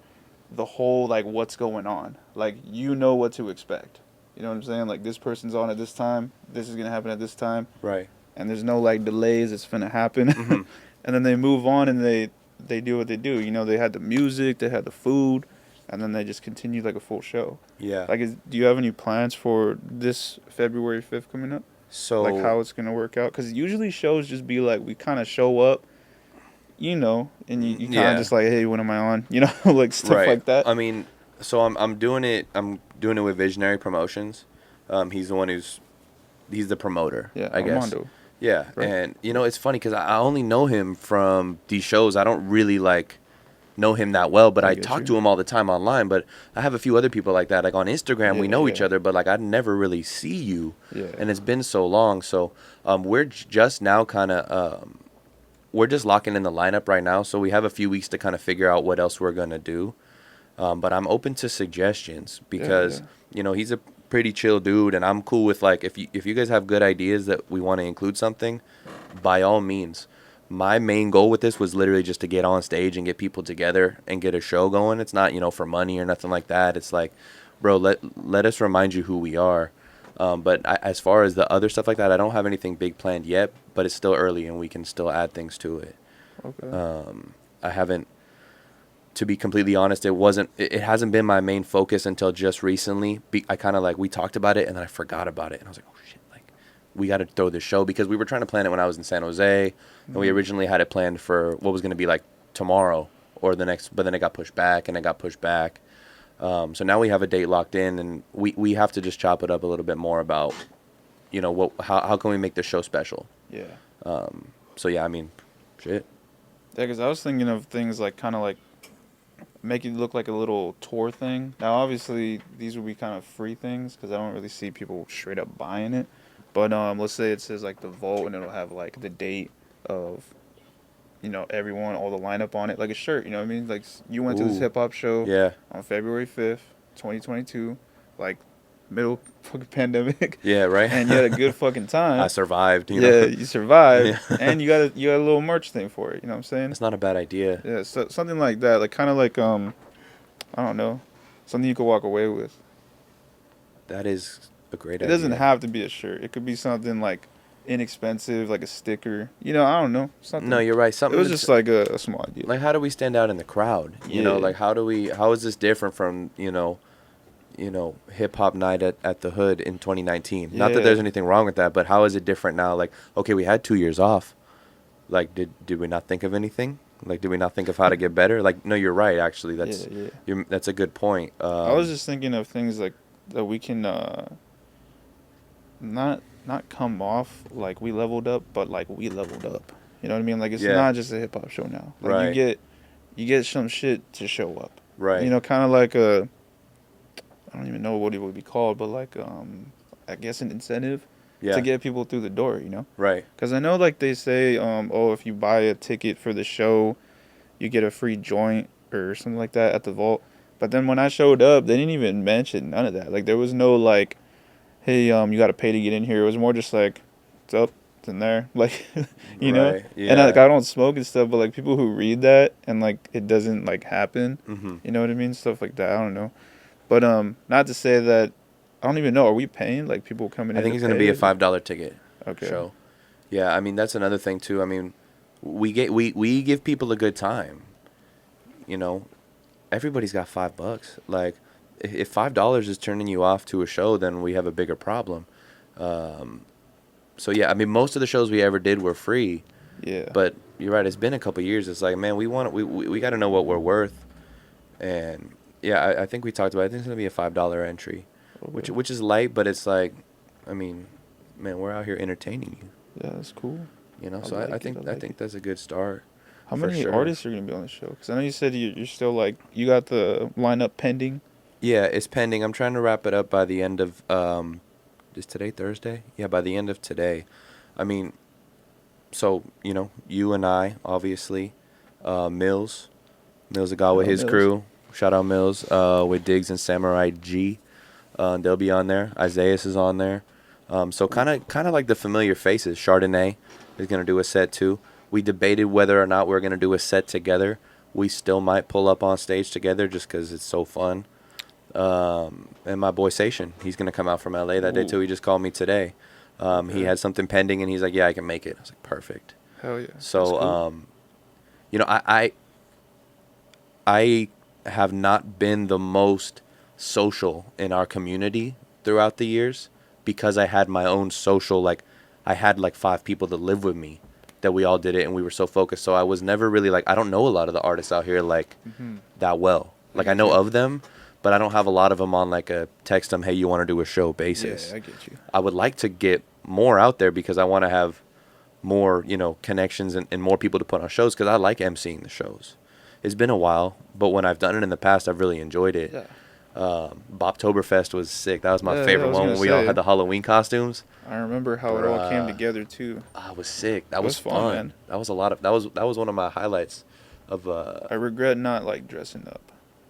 the whole like what's going on. Like you know what to expect. You know what I'm saying? Like this person's on at this time. This is going to happen at this time. Right. And there's no like delays. It's going to happen. Mhm. And then they move on and they do what they do. They had the music. They had the food. And then they just continued like a full show. Yeah. Like, do you have any plans for this February 5th coming up? So Like how it's going to work out? Because usually shows just be like, we kind of show up, and you kind of Yeah. just like, hey, when am I on? Like stuff right. like that. I mean, so I'm doing it. I'm doing it with Visionary Promotions. He's the one he's the promoter. Yeah, I guess. Armando. Yeah, Right. and it's funny because I only know him from these shows. I don't really like know him that well, but I get talk you. to him all the time online. But I have a few other people like that. Like on Instagram, we Yeah, know each yeah. other, but like I never really see you. Yeah. And it's been so long. So we're just now kind of we're just locking in the lineup right now. So we have a few weeks to kind of figure out what else we're gonna do. But I'm open to suggestions because he's a pretty chill dude, and I'm cool with like if you guys have good ideas that we want to include something, by all means. My main goal with this was literally just to get on stage and get people together and get a show going. It's not for money or nothing like that. It's like, bro, let us remind you who we are. But as far as the other stuff like that, I don't have anything big planned yet. But it's still early, and we can still add things to it. Okay. I haven't, to be completely honest, it hasn't been my main focus until just recently. I kind of we talked about it and then I forgot about it. And I was like, oh shit, we got to throw this show because we were trying to plan it when I was in San Jose. And we originally had it planned for what was going to be like tomorrow or the next, but then it got pushed back and it got pushed back. So now we have a date locked in, and we have to just chop it up a little bit more about, how can we make this show special? Yeah. So yeah, I mean, shit. Yeah, because I was thinking of things like kind of like make it look like a little tour thing. Now, obviously, these would be kind of free things because I don't really see people straight up buying it. But let's say it says like the Vault, and it'll have like the date of, everyone, all the lineup on it, like a shirt. You know what I mean? Like you went to this Ooh. hip hop show Yeah. on February 5th, 2022, like middle fucking pandemic. Yeah, right. And you had a good fucking time. I survived. Yeah, you survived, Yeah. and you got a little merch thing for it. You know what I'm saying? That's not a bad idea. Yeah, so something like that, like kind of like I don't know, something you could walk away with. That is a great It idea. doesn't have to be a shirt. It could be something like inexpensive, like a sticker. I don't know. Something. No, you're right. It Something was that's- just like a small idea. like, how do we stand out in the crowd? Yeah. Like how is this different from, hip hop night at the Hood in 2019? Not that Yeah. there's anything wrong with that, but how is it different now? Like, okay, we had 2 years off. Like, did we not think of anything? Like, did we not think of how to get better? Like, no, you're right. Actually, that's a good point. I was just thinking of things like that we can not come off like we leveled up, but like we leveled up. You know what I mean? Like it's Yeah. not just a hip hop show now. Like Right. you get some shit to show up. right. Kind of like I don't even know what it would be called, but like I guess an incentive. Yeah. to get people through the door, you know? Right. Because I know, like, they say, oh, if you buy a ticket for the show, you get a free joint or something like that at the vault. But then when I showed up, they didn't even mention none of that. Like, there was no, like, hey, you got to pay to get in here. It was more just like, it's up, it's in there. Like, you know? Right, And, like, yeah. I don't smoke and stuff, but, like, people who read that and, like, it doesn't, like, happen, Mm-hmm. you know what I mean? Stuff like that. I don't know. But, not to say that, I don't even know. Are we paying, like, people coming in? I think it's to going to be a pay? $5 ticket Okay. show. Yeah, I mean, that's another thing, too. I mean, we give people a good time. You know, everybody's got $5. Like, if $5 is turning you off to a show, then we have a bigger problem. So, yeah, I mean, most of the shows we ever did were free. Yeah. But you're right. It's been a couple years. It's like, man, we got to know what we're worth. And, yeah, I think we talked about it. I think it's going to be a $5 entry, Okay. which is light, but it's like, I mean, man, we're out here entertaining you. Yeah, that's cool. You know, I so like I it, think I I like think it. that's a good start. How for many sure. artists are going to be on the show? Because I know you said you're still, like, you got the lineup pending. Yeah, it's pending. I'm trying to wrap it up by the end of is today Thursday? Yeah, by the end of today. I mean, so, you know, you and I, obviously, Mills a guy with Shout out his Mills. crew. Shout out Mills, with Diggs and Samurai G. They'll be on there. Isaiah is on there. So kind of like the familiar faces. Chardonnay is going to do a set too. We debated whether or not we're going to do a set together. We still might pull up on stage together just because it's so fun. And my boy Sation, he's going to come out from LA that day Ooh. too. He just called me today. He Okay. had something pending and he's like, yeah, I can make it. I was like, perfect. Hell yeah. That's So, cool. you know, I have not been the most social in our community throughout the years because I had my own social, like, I had like 5 people that live with me that we all did it and we were so focused. So I was never really like, I don't know a lot of the artists out here like that well. Like, I know of them, but I don't have a lot of them on like a text them, hey, you want to do a show basis. Yeah, I get you. I would like to get more out there because I want to have more, you know, connections and more people to put on shows because I like emceeing the shows. It's been a while, but when I've done it in the past, I've really enjoyed it. Yeah. Boptoberfest was sick. That was my Yeah, I favorite was one gonna when we all say. had the Halloween costumes. I remember how it all came Bruh. together, too. I was sick. That It was was fun. fun, man. That was a lot of that was one of my highlights of I regret not, like, dressing up.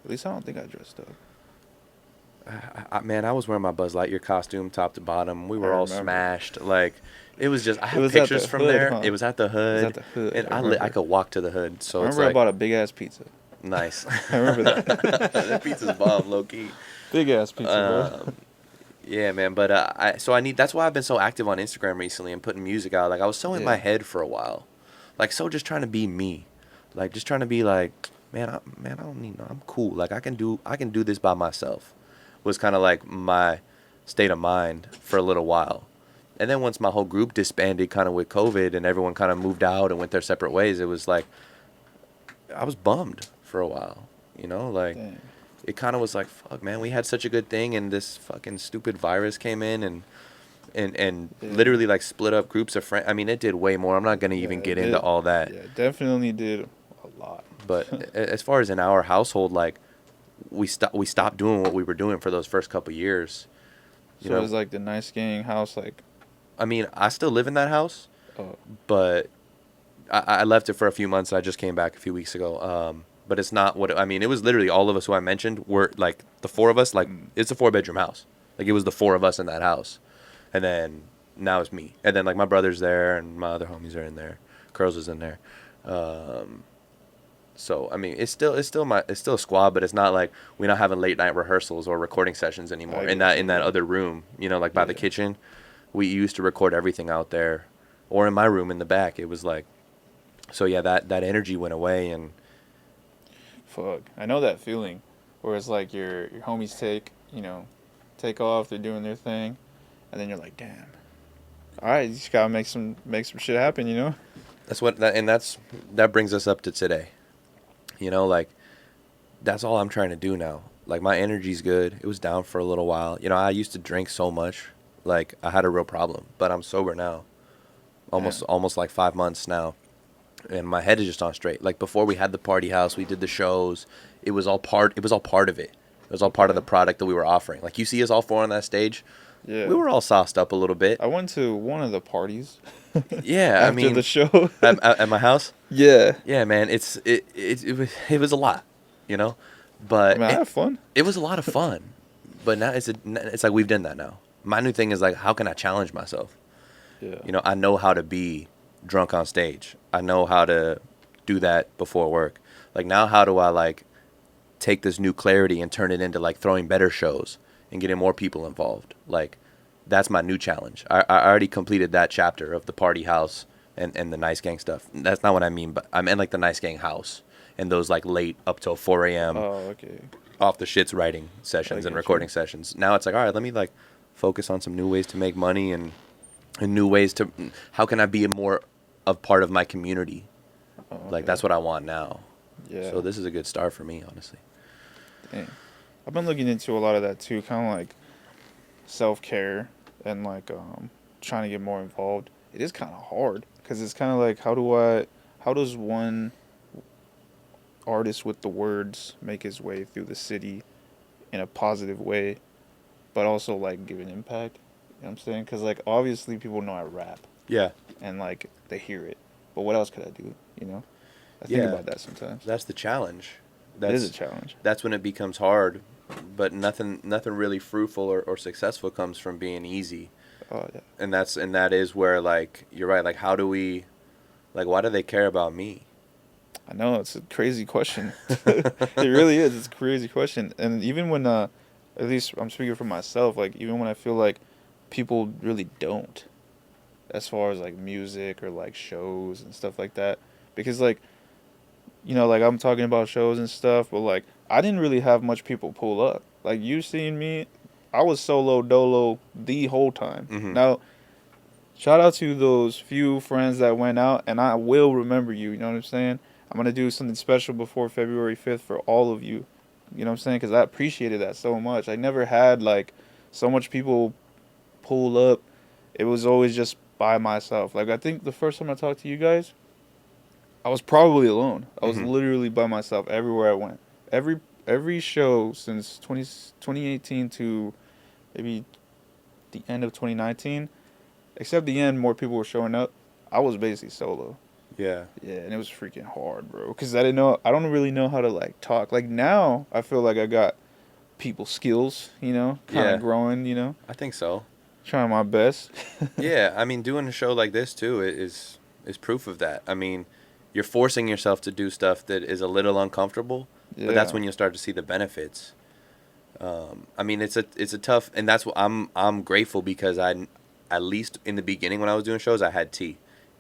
At least I don't think I dressed up. man, I was wearing my Buzz Lightyear costume top to bottom. We were I all remember. smashed. Like, it was just I have was at pictures the from hood, there. huh? It was at the hood. at the hood, And I I remember. could walk to the hood. So I it's remember I like bought a big-ass pizza. nice. I remember that. That pizza's bomb, low key. Big-ass pizza, bro. Yeah, man, but that's why I've been so active on Instagram recently and putting music out. Like, I was so in my Yeah. head for a while, like, so just trying to be me, like, just trying to be like, I don't need no, I'm cool. Like, I can do this by myself. Was kind of like my state of mind for a little while, and then once my whole group disbanded, kind of with COVID, and everyone kind of moved out and went their separate ways, it was like I was bummed for a while, you know, like. Dang. It kind of was like, fuck, man, we had such a good thing, and this fucking stupid virus came in and Yeah. literally, like, split up groups of friends. I mean, it did way more. I'm not going to even Yeah, get it into did. all that. Yeah, definitely did a lot. But as far as in our household, like, we stopped doing what we were doing for those first couple years. You So know, it was like the Nice Gang house, like, I mean, I still live in that house, oh, but I left it for a few months. I just came back a few weeks ago. But it's not what I mean. It was literally all of us who I mentioned were like the 4 of us. Like, it's a 4-bedroom house. Like, it was the 4 of us in that house, and then now it's me. And then, like, my brother's there, and my other homies are in there. Curls is in there. So I mean, it's still a squad, but it's not like we're not having late night rehearsals or recording sessions anymore in that other room. You know, like by the Yeah. kitchen, we used to record everything out there, or in my room in the back. It was like, so yeah, that energy went away, and fuck. I know that feeling where it's like your homies take off, they're doing their thing, and then you're like, damn. All right, you just gotta make some shit happen, you know? that brings us up to today. You know, like, that's all I'm trying to do now. Like, my energy's good. It was down for a little while. You know, I used to drink so much. Like, I had a real problem, but I'm sober now. Almost like 5 months now. And my head is just on straight. Like, before we had the party house, we did the shows. It was all part of it. It was all part of the product that we were offering. Like, you see us all 4 on that stage. Yeah. We were all sauced up a little bit. I went to one of the parties. Yeah, After I mean, the show. at my house. Yeah. Yeah, man, it was a lot, you know, I but mean, I had fun. it was a lot of fun. But now it's like we've done that now. My new thing is like, how can I challenge myself? Yeah. You know, I know how to be drunk on stage. I know how to do that before work. Like now, how do I like take this new clarity and turn it into like throwing better shows and getting more people involved? Like that's my new challenge. I already completed that chapter of the party house and the nice gang stuff. That's not what I mean, but I meant like the nice gang house and those like late up till 4 a.m. Oh, okay. off the shits writing sessions and get recording you. sessions. Now it's like, all right, let me like focus on some new ways to make money and new ways to, how can I be a more of part of my community? Oh, Like okay. that's what I want now. Yeah. So this is a good start for me, honestly. Dang. I've been looking into a lot of that too, kind of like self-care and like trying to get more involved. It is kind of hard because it's kind of like how does one artist with the words make his way through the city in a positive way, but also like give an impact? You know what I'm saying? Because like obviously people know I rap Yeah. and like they hear it, but what else could I do? You know, I think Yeah. about that sometimes. That's the challenge. It is a challenge. That's when it becomes hard, but nothing really fruitful or successful comes from being easy. Oh yeah. And that is where like you're right, like how do we, like why do they care about me? I know, it's a crazy question. It really is. It's a crazy question. And even when, at least I'm speaking for myself, like even when I feel like people really don't, as far as like music or like shows and stuff like that, because like, you know, like I'm talking about shows and stuff, but like I didn't really have much people pull up. Like you seen me, I was solo dolo the whole time. Mhm. Now, shout out to those few friends that went out, and I will remember you. You know what I'm saying? I'm gonna do something special before February 5th for all of you. You know what I'm saying? Because I appreciated that so much. I never had like so much people pull up. It was always just by myself. Like I think the first time I talked to you guys, I was probably alone. I was Mhm. literally by myself everywhere I went. Every show since 2018 to maybe the end of 2019, except the end, more people were showing up. I was basically solo. Yeah. Yeah, and it was freaking hard, bro. Because I don't really know how to, like, talk. Like, now, I feel like I got people skills, you know? Kind of Yeah. growing, you know? I think so. Trying my best. Yeah, I mean, doing a show like this too is proof of that. I mean, you're forcing yourself to do stuff that is a little uncomfortable, but that's Yeah. when you'll start to see the benefits. I mean, it's a tough, and that's what I'm grateful because at least in the beginning when I was doing shows, I had tea.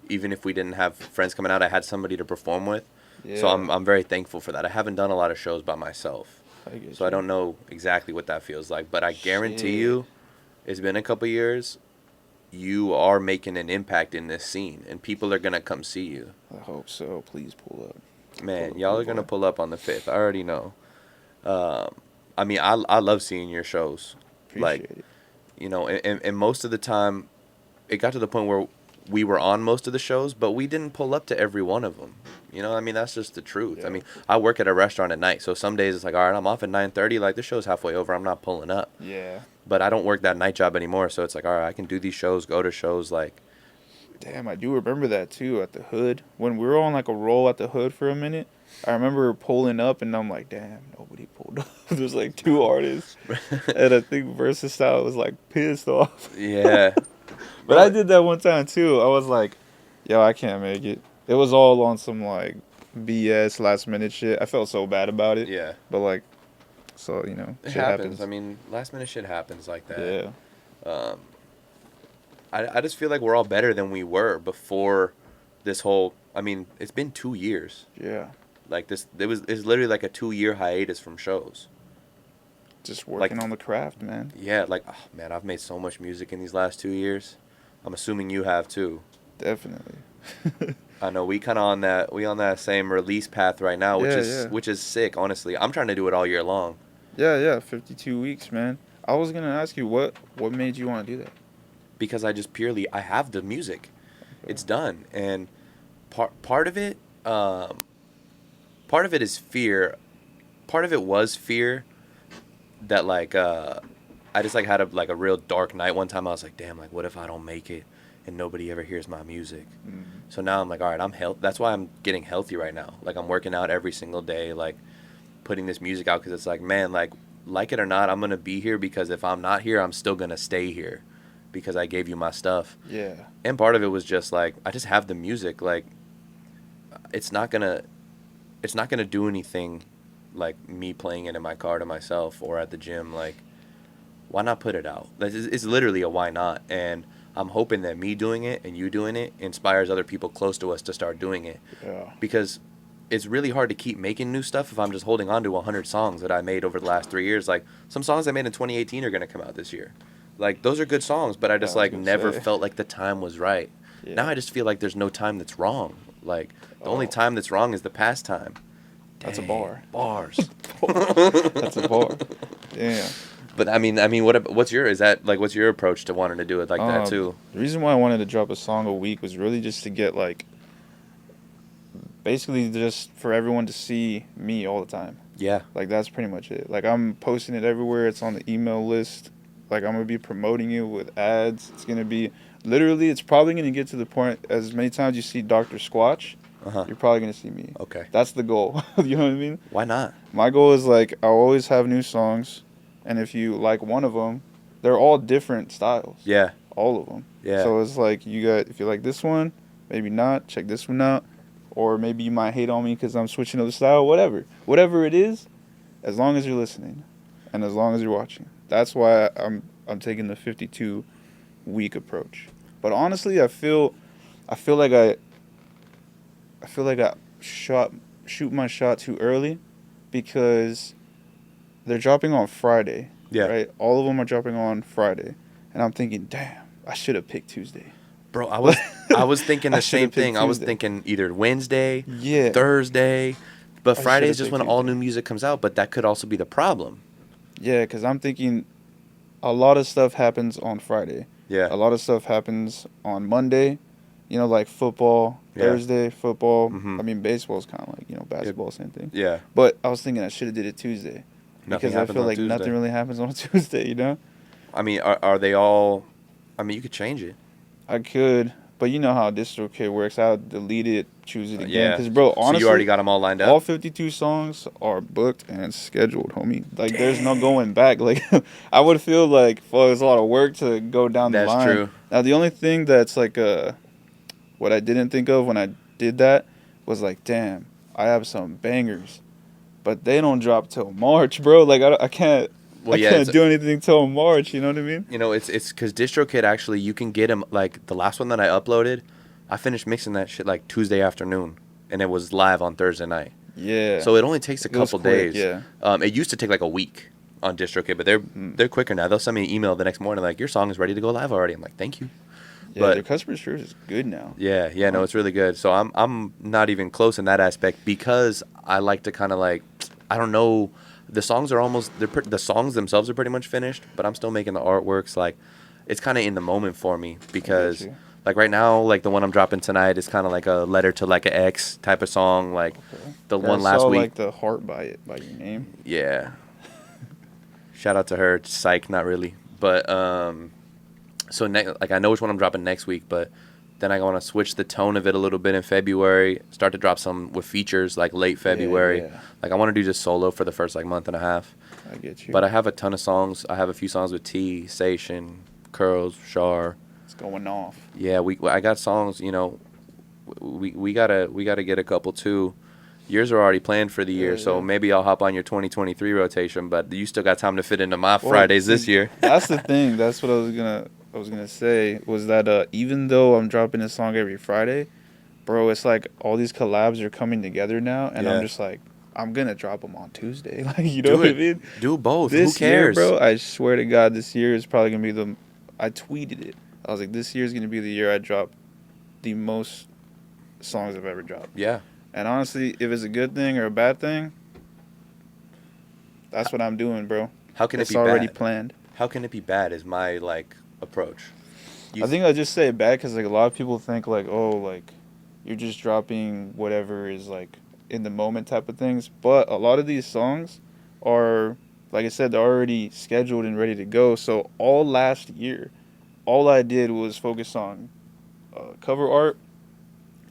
Even if we didn't have friends coming out, I had somebody to perform with. Yeah. So I'm very thankful for that. I haven't done a lot of shows by myself, I get so I you. don't know exactly what that feels like. But I guarantee Shit. you, it's been a couple years. You are making an impact in this scene, and people are gonna come see you. I hope so. Please pull up. Man, Pull y'all are up. gonna pull up on the 5th. I already know. I mean, I love seeing your shows. Appreciate it. You know, and most of the time, it got to the point where we were on most of the shows, but we didn't pull up to every one of them. You know, I mean, that's just the truth. Yeah. I mean, I work at a restaurant at night, so some days it's like, all right, I'm off at 9:30. Like, the show's halfway over. I'm not pulling up. Yeah. But I don't work that night job anymore, so it's like, all right, I can do these shows, go to shows, like, Damn, I do remember that too at the Hood. When we were on like a roll at the Hood for a minute, I remember pulling up and I'm like, damn, nobody pulled up. There's like two artists. And I think Versus Style was like pissed off. yeah. But I did that one time too. I was like, yo, I can't make it. It was all on some like BS last minute shit. I felt so bad about it. Yeah. But like, so, you know, It shit happens. I mean, last minute shit happens like that. Yeah. I just feel like we're all better than we were before this whole. I mean, it's been 2 years. Yeah. Like it's literally like a 2-year hiatus from shows. Just working on the craft, man. Yeah, like oh, man, I've made so much music in these last 2 years. I'm assuming you have too. Definitely. I know we kind of on that same release path right now, Yeah. which is sick. Honestly, I'm trying to do it all year long. Yeah, 52 weeks, man. I was gonna ask you what made you want to do that? Because I have the music. It's done. And part of it is fear. Part of it was fear that like I just like had a real dark night one time. I was like, damn, like what if I don't make it and nobody ever hears my music? So now I'm like, all right, that's why I'm getting healthy right now. Like I'm working out every single day, like putting this music out, because it's like, man, like it or not, I'm gonna be here, because if I'm not here, I'm still gonna stay here because I gave you my stuff. Yeah. And part of it was just like, I just have the music. Like it's not gonna do anything like me playing it in my car to myself or at the gym. Like, why not put it out? It's literally a why not. And I'm hoping that me doing it and you doing it inspires other people close to us to start doing it. Yeah. Because it's really hard to keep making new stuff if I'm just holding on to 100 songs that I made over the last 3 years. Like, some songs I made in 2018 are going to come out this year. Like, those are good songs, but I just, never felt like the time was right. Yeah. Now I just feel like there's no time that's wrong. Like, the only time that's wrong is the past time. That's a bar. Bars. That's a bar. Yeah. But I mean, what's your approach to wanting to do it like that too? The reason why I wanted to drop a song a week was really just to get like, basically just for everyone to see me all the time. Yeah. Like that's pretty much it. Like I'm posting it everywhere. It's on the email list. Like I'm gonna be promoting it with ads. It's gonna be literally. It's probably gonna get to the point as many times you see Dr. Squatch. You're probably going to see me. Okay. That's the goal. You know what I mean? Why not? My goal is like, I'll always have new songs. And if you like one of them, they're all different styles. Yeah. All of them. Yeah. So it's like, if you like this one, maybe not, check this one out. Or maybe you might hate on me because I'm switching to the style, whatever. Whatever it is, as long as you're listening and as long as you're watching. That's why I'm taking the 52-week approach. But honestly, I feel like I shoot my shot too early because they're dropping on Friday. Yeah. Right? All of them are dropping on Friday. And I'm thinking, damn, I should have picked Tuesday. Bro, I was thinking the same thing. I was thinking either Wednesday, Thursday, but Friday is just when all new music comes out, but that could also be the problem. Yeah, because I'm thinking a lot of stuff happens on Friday. Yeah. A lot of stuff happens on Monday. You know, like football, Thursday, football. Mm-hmm. I mean, baseball's kind of like, basketball, same thing. Yeah. But I was thinking I should have did it Tuesday. Because I feel like nothing really happens on Tuesday, you know? I mean, are they all... I mean, you could change it. I could, but you know how DistroKid works. I'll delete it, choose it again. Yeah. Because, bro, honestly, so you already got them all lined up? All 52 songs are booked and scheduled, homie. Like, there's no going back. Like, I would feel like, it's a lot of work to go down the line. That's true. Now, the only thing that's, like, what I didn't think of when I did that was, like, damn, I have some bangers. But they don't drop till March, bro. Like, I can't... Well, I can't do anything till March, you know what I mean? You know, it's because DistroKid, actually, you can get them, like, the last one that I uploaded, I finished mixing that shit, like, Tuesday afternoon, and it was live on Thursday night. Yeah. So it only takes a couple days. Yeah. It used to take, like, a week on DistroKid, but they're quicker now. They'll send me an email the next morning, like, your song is ready to go live already. I'm like, thank you. Yeah, but their customer service is good now. Yeah, no, it's really good. So I'm not even close in that aspect because I like to kind of, like, I don't know... The songs are almost, the songs themselves are pretty much finished, but I'm still making the artworks. Like, it's kind of in the moment for me because, like, right now, like, the one I'm dropping tonight is kind of like a letter to, like, an ex type of song. Like, the one last week. Like, the heart by your name. Yeah. Shout out to her. Psych, not really. But, so, like, I know which one I'm dropping next week, but then I want to switch the tone of it a little bit in February, start to drop some with features, like, late February. Yeah. Like, I want to do just solo for the first, like, month and a half. I get you. But I have a ton of songs. I have a few songs with T, Sation, Curls, Shar. It's going off. Yeah, I got songs, you know, we gotta get a couple too. Yours are already planned for the year, so maybe I'll hop on your 2023 rotation, but you still got time to fit into my Fridays this year. That's the thing. That's what I was gonna say was that even though I'm dropping a song every Friday, bro, it's like all these collabs are coming together now, and I'm just like, I'm gonna drop them on Tuesday. Like, you know what I mean? Do both. This Who cares, year, bro? I swear to God, this year is probably gonna be I tweeted it. I was like, this year is gonna be the year I drop the most songs I've ever dropped. Yeah. And honestly, if it's a good thing or a bad thing, that's what I'm doing, bro. How can it be bad? It's already planned. How can it be bad? Is my approach. I think I just say it bad because a lot of people think you're just dropping whatever is in the moment type of things. But a lot of these songs are like I said, they're already scheduled and ready to go. So all last year, all I did was focus on cover art,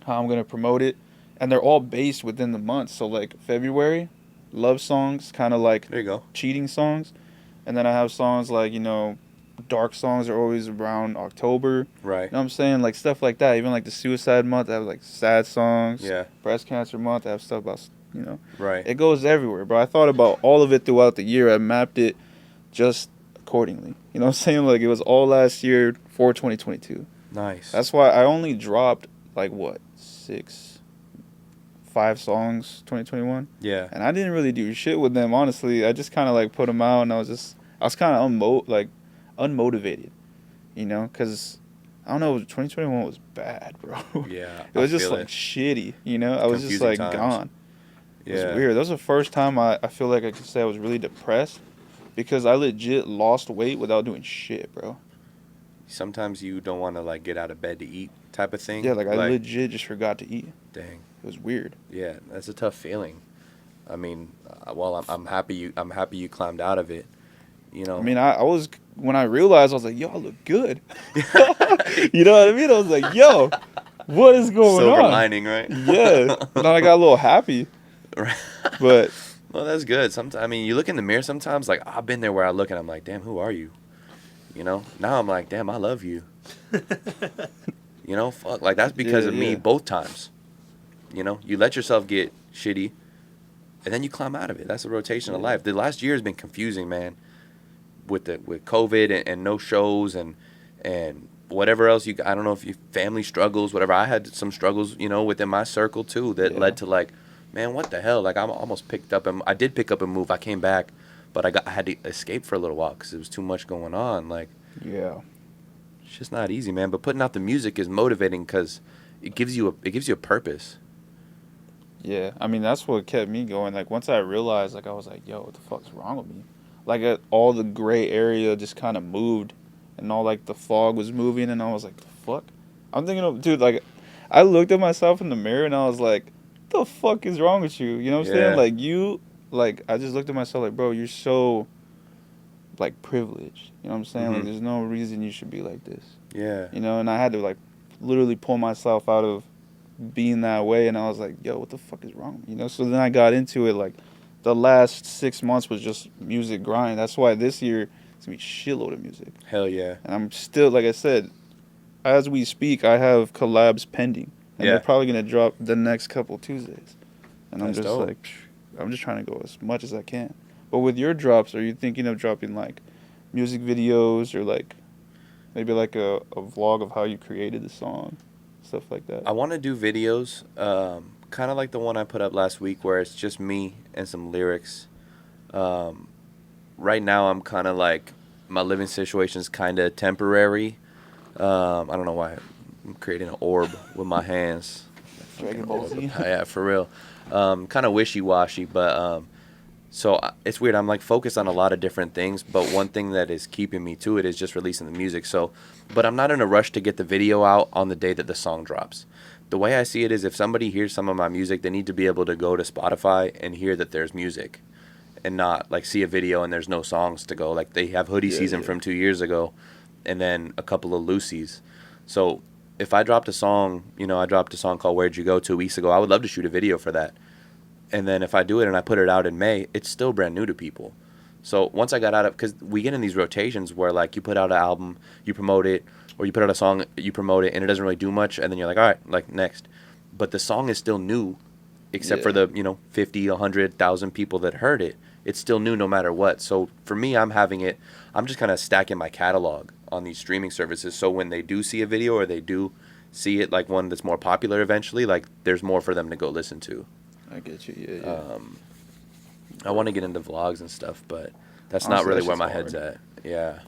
how I'm gonna promote it, and they're all based within the month. So like February, love songs, kind of like There you go. cheating songs, and then I have songs like dark songs are always around October. Right. You know what I'm saying? Like stuff like that. Even like the suicide month, I have like sad songs. Yeah. Breast cancer month, I have stuff about Right. It goes everywhere, bro. I thought about all of it throughout the year. I mapped it just accordingly. You know what I'm saying? Like it was all last year for 2022. Nice. That's why I only dropped like what 5 songs 2021. Yeah. And I didn't really do shit with them, honestly. I just kind of like put them out, and I was kind of unmotivated, because I don't know, 2021 was bad, bro. Yeah. It was just like shitty, I was just Confusing like times. gone. It was Yeah. weird. That was the first time I feel like I could say I was really depressed, because I legit lost weight without doing shit, bro. Sometimes you don't want to like get out of bed to eat type of thing. Yeah, like I legit just forgot to eat. Dang. It was weird. Yeah, that's a tough feeling. I mean, well, I'm happy you climbed out of it. I mean, I was, when I realized, I was like, yo, I look good. You know what I mean? I was like, yo, what is going Silver on? lining, right? Yeah. Then I got a little happy. Right. But Well, that's good. Sometimes, I mean, you look in the mirror sometimes, like, I've been there where I look and I'm like, damn, who are you? Now I'm like, damn, I love you. Fuck. Like, that's because of me both times. You let yourself get shitty, and then you climb out of it. That's the rotation of life. The last year has been confusing, man, with COVID and no shows and whatever else I don't know if you family struggles, whatever. I had some struggles, within my circle too that led to like, man, what the hell? Like, I almost picked up and I did pick up and move. I came back, but I had to escape for a little while because it was too much going on. Like, yeah. it's just not easy, man. But putting out the music is motivating because it gives you a purpose. Yeah, I mean, that's what kept me going. Like, once I realized, like, I was like, yo, what the fuck's wrong with me? Like, all the gray area just kind of moved, and all, like, the fog was moving, and I was like, the fuck? I'm thinking of, dude, like, I looked at myself in the mirror, and I was like, the fuck is wrong with you? You know what I'm saying? Like, I just looked at myself like, bro, you're so, like, privileged. You know what I'm saying? Mm-hmm. Like, there's no reason you should be like this. Yeah. And I had to, like, literally pull myself out of being that way, and I was like, yo, what the fuck is wrong? So then I got into it. Like, the last 6 months was just music grind. That's why this year it's gonna be a shitload of music. Hell yeah. And I'm still, like I said, as we speak, I have collabs pending, and they're probably gonna drop the next couple Tuesdays. And I'm just dope. like, I'm just trying to go as much as I can. But with your drops, are you thinking of dropping like music videos, or like maybe like a vlog of how you created the song? Stuff like that. I want to do videos, kind of like the one I put up last week where it's just me and some lyrics. Right now I'm kind of like, my living situation is kind of temporary. I don't know why I'm creating an orb with my hands. Dragon Ball Z. Yeah, for real. Kind of wishy-washy, but so it's weird. I'm like focused on a lot of different things, but one thing that is keeping me to it is just releasing the music. So, but I'm not in a rush to get the video out on the day that the song drops. The way I see it is, if somebody hears some of my music, they need to be able to go to Spotify and hear that there's music, and not like see a video and there's no songs to go. Like, they have Hoodie Season from 2 years ago, and then a couple of Lucy's. So if I dropped a song, I dropped a song called Where'd You Go 2 weeks ago, I would love to shoot a video for that. And then if I do it and I put it out in May, it's still brand new to people. So once I got out of, because we get in these rotations where like you put out an album, you promote it, or you put out a song, you promote it, and it doesn't really do much, and then you're like, all right, like next. But the song is still new, except for the 50, 100,000 people that heard it. It's still new no matter what. So for me, I'm just kind of stacking my catalog on these streaming services. So when they do see a video, or they do see it, like one that's more popular eventually, like there's more for them to go listen to. I get you. Yeah. I want to get into vlogs and stuff, but that's Honestly, not really that's where just my head's hard. at. Yeah.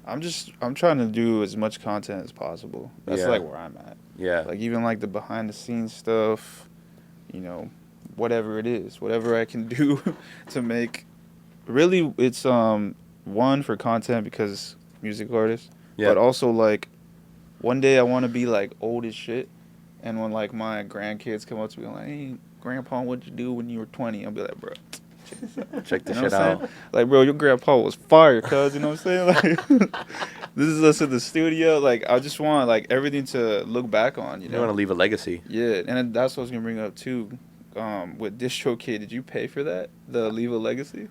I'm trying to do as much content as possible. That's like where I'm at. Yeah. Like, even like the behind the scenes stuff, whatever it is, whatever I can do to make. Really, it's one, for content, because music artist, but also like one day I want to be like old as shit, and when like my grandkids come up to me like, hey, Grandpa, what'd you do when you were 20? I'll be like, bro, Check this You know shit what I'm out. Like, bro, your grandpa was fire, cuz, you know what I'm saying? Like, this is us in the studio. Like, I just want, like, everything to look back on, you You want know? to leave a legacy. Yeah, and then that's what I was going to bring up, too. With DistroKid, did you pay for that? The Leave a Legacy?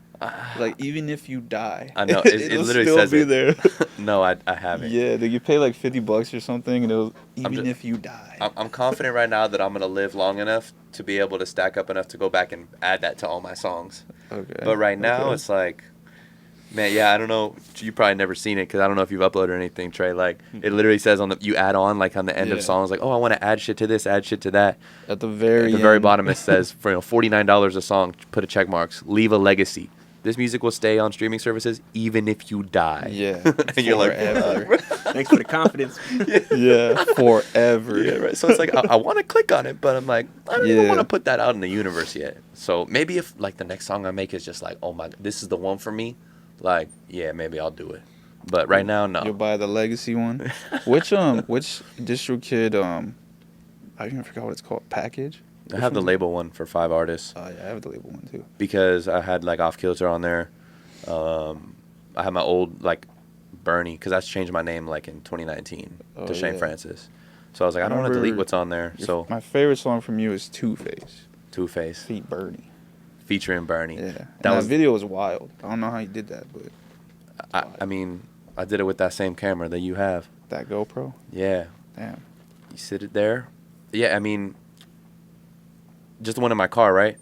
Like, even if you die, I know. It it'll literally still says be it. there. No, I haven't. Yeah, you pay like $50 or something, and it'll, I'm even just- if you die. I'm confident right now that I'm going to live long enough to be able to stack up enough to go back and add that to all my songs. Okay. But right now, okay. it's like, man, yeah, I don't know. You probably never seen it because I don't know if you've uploaded or anything, Trey. Like, it literally says you add on, like, on the end Yeah. of songs, like, oh, I want to add shit to this, add shit to that. At the very At the very end. bottom, it says, for $49 a song, put a check marks, leave a legacy. This music will stay on streaming services even if you die. Yeah. And you're like, forever. Thanks for the confidence. Yeah, forever. yeah, right. So it's like, I want to click on it, but I'm like, I don't even Yeah. want to put that out in the universe yet. So maybe if, like, the next song I make is just like, oh my, this is the one for me, like, yeah, maybe I'll do it. But right now, no. You'll buy the legacy one. Which DistroKid I even forgot what it's called. Package. I have the label one for 5 artists Oh yeah, I have the label one too. because I had like Off Kilter on there. I had my old like Bernie because I changed my name like in 2019 Oh, to Shane yeah. Francis. So I was like, I don't want to delete remember what's on there. So My favorite song from you is Two Face. Two Face Feet Bernie. featuring Bernie. Yeah. And That was video was wild. I don't know how you did that, but I mean I did it with that same camera that you have. that GoPro. Yeah, Damn. you sit it there. Yeah, I mean, just the one in my car, right?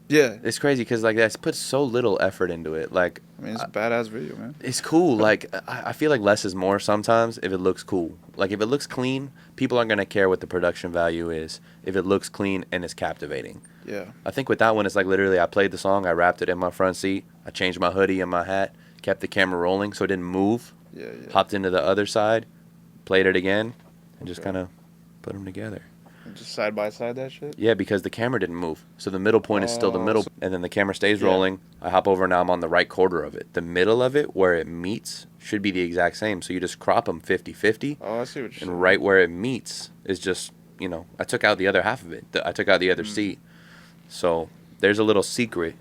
Yeah. It's crazy because like that's put so little effort into it. Like I mean, it's a badass video, man. it's cool. Like I feel like less is more sometimes if it looks cool. Like if it looks clean, people aren't gonna care what the production value is. If it looks clean and it's captivating. Yeah. I think with that one, it's like literally I played the song, I wrapped it in my front seat, I changed my hoodie and my hat, kept the camera rolling so it didn't move, Yeah. Yeah. hopped into the other side, played it again, and just Okay. kind of put them together. Just side by side that shit. Yeah, because the camera didn't move. So the middle point is still the Oh, middle, so- and then the camera stays Yeah. rolling. I hop over, now I'm on the right quarter of it. The middle of it, where it meets, should be the exact same. So you just crop them 50-50, Oh, I see what you're saying. and right where it meets is just, I took out the other half of it. I took out the other seat. So there's a little secret,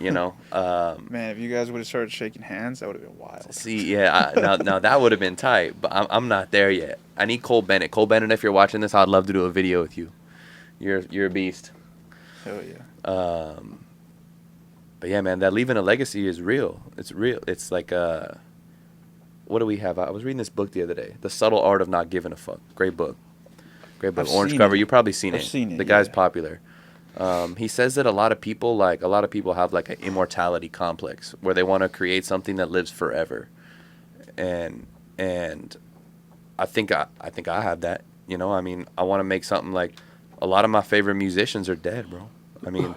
Man, if you guys would have started shaking hands, that would have been wild. See, yeah, now that would have been tight, but I'm not there yet. I need Cole Bennett. Cole Bennett, if you're watching this, I'd love to do a video with you. You're a beast. Hell yeah. But yeah, man, that leaving a legacy is real. It's real. It's like what do we have? I was reading this book the other day, The Subtle Art of Not Giving a Fuck. Great book. Great book. I've Orange seen cover. it. You've probably seen I've it. seen it, The guy's yeah. popular. He says that a lot of people have like an immortality complex where they want to create something that lives forever, and I think I have that. I mean, I want to make something like a lot of my favorite musicians are dead, bro. I mean,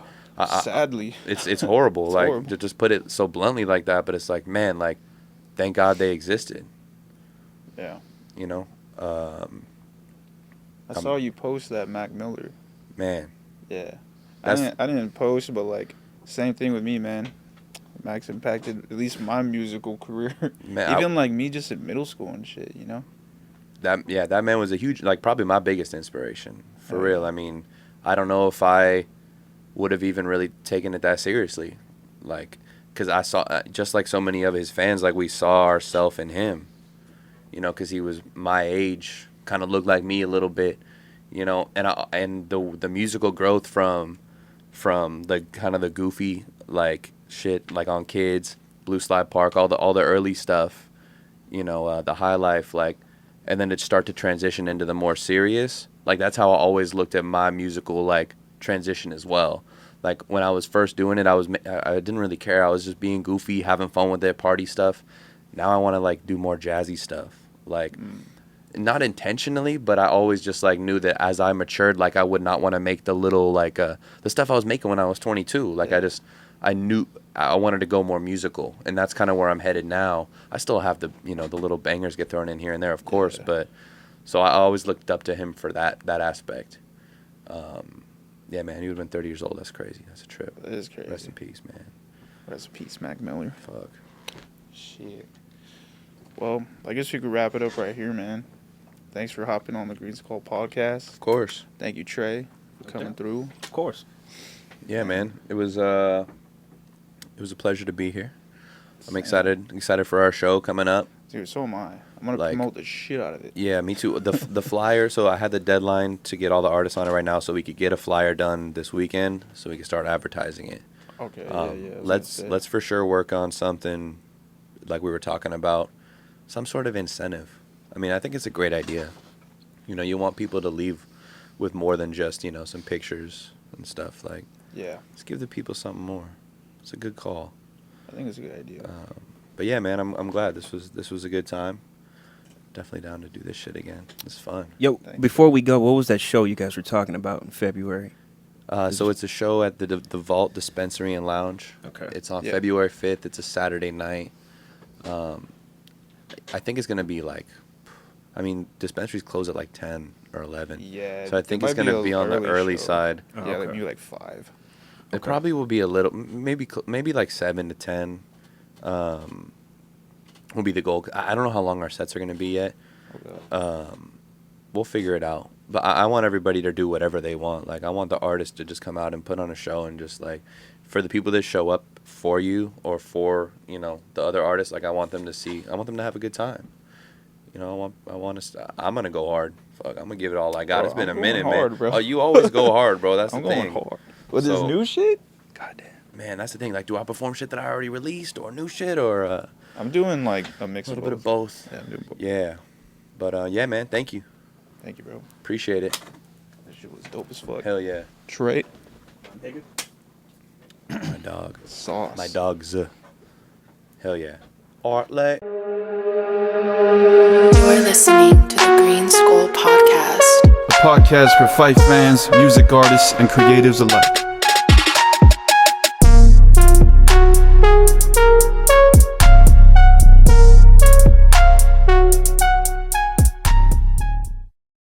Sadly. it's horrible. It's like horrible. to just put it so bluntly like that, but it's like, man, like thank God they existed. Yeah. I I'm- saw you post that Mac Miller. Man, Yeah. That's- I didn't post, but like same thing with me, man. Mac's impacted at least my musical career. Man, Even like me just in middle school and shit, you know? that man was a huge, like probably my biggest inspiration for Oh, real. yeah. I mean, I don't know if I would have even really taken it that seriously, like, cause I saw just like so many of his fans, like we saw ourselves in him, cause he was my age, kind of looked like me a little bit, and the musical growth from the kind of the goofy like shit like on Kids, Blue Slide Park, all the early stuff, the High Life, like, and then it start to transition into the more serious. Like that's how I always looked at my musical like transition as well. Like when I was first doing it, I didn't really care. I was just being goofy, having fun with it, party stuff. Now I want to like do more jazzy stuff, like. Not intentionally, but I always just like knew that as I matured, like I would not want to make the little like the stuff I was making when I was 22. Like Yeah. I knew I wanted to go more musical, and that's kind of where I'm headed now. I still have the the little bangers get thrown in here and there, of course, Yeah. but so I always looked up to him for that aspect. Yeah, man, he would have been 30 years old. That's crazy. That's a trip. That is crazy. Rest in peace, man. Rest in peace, Mac Miller. Fuck. Shit. Well, I guess we could wrap it up right here, man. Thanks for hopping on the GreenSkull podcast. Of course. Thank you, Trey, for coming through. Of course. Yeah, man. It was It was a pleasure to be here. I'm excited for our show coming up. Dude, so am I. I'm gonna promote the shit out of it. Yeah, me too. The flyer. So I had the deadline to get all the artists on it right now, so we could get a flyer done this weekend, so we could start advertising it. Okay. Yeah. Let's for sure work on something like we were talking about, some sort of incentive. I mean, I think it's a great idea. You know, you want people to leave with more than just, you know, some pictures and stuff. Like, yeah, let's give the people something more. It's a good call. I think it's a good idea. But yeah, man, I'm glad this was a good time. Definitely down to do this shit again. It's fun. Yo, before we go, what was that show you guys were talking about in February? So it's a show at the Vault Dispensary and Lounge. Okay. It's on February 5th. It's a Saturday night. I think it's gonna be like, I mean, dispensaries close at like 10 or 11. Yeah. So I think it's gonna be on the early side. Yeah, okay. like maybe like 5. It probably will be a little, maybe like 7 to 10. Will be the goal. I don't know how long our sets are gonna be yet. Okay. We'll figure it out. But I want everybody to do whatever they want. Like, I want the artists to just come out and put on a show, and just like, for the people that show up for you or for, you know, the other artists, like, I want them to have a good time. You know, I'm gonna go hard. Fuck, I'm gonna give it all I got. Bro, it's been I'm a minute, going hard, man. bro. Oh, you always go hard, bro. That's I'm the thing. going hard. With this new shit? Goddamn. Man, that's the thing. Like, do I perform shit that I already released, or new shit, or I'm doing like a mix a little of bit of both? Yeah, I'm doing both. Yeah. But yeah, man, thank you. Thank you, bro. Appreciate it. That shit was dope as fuck. Hell yeah. Trey. My dog. Sauce. My dogs. Hell yeah. Artley. You're listening to the GreenSkull podcast. A podcast for Fife fans, music artists, and creatives alike.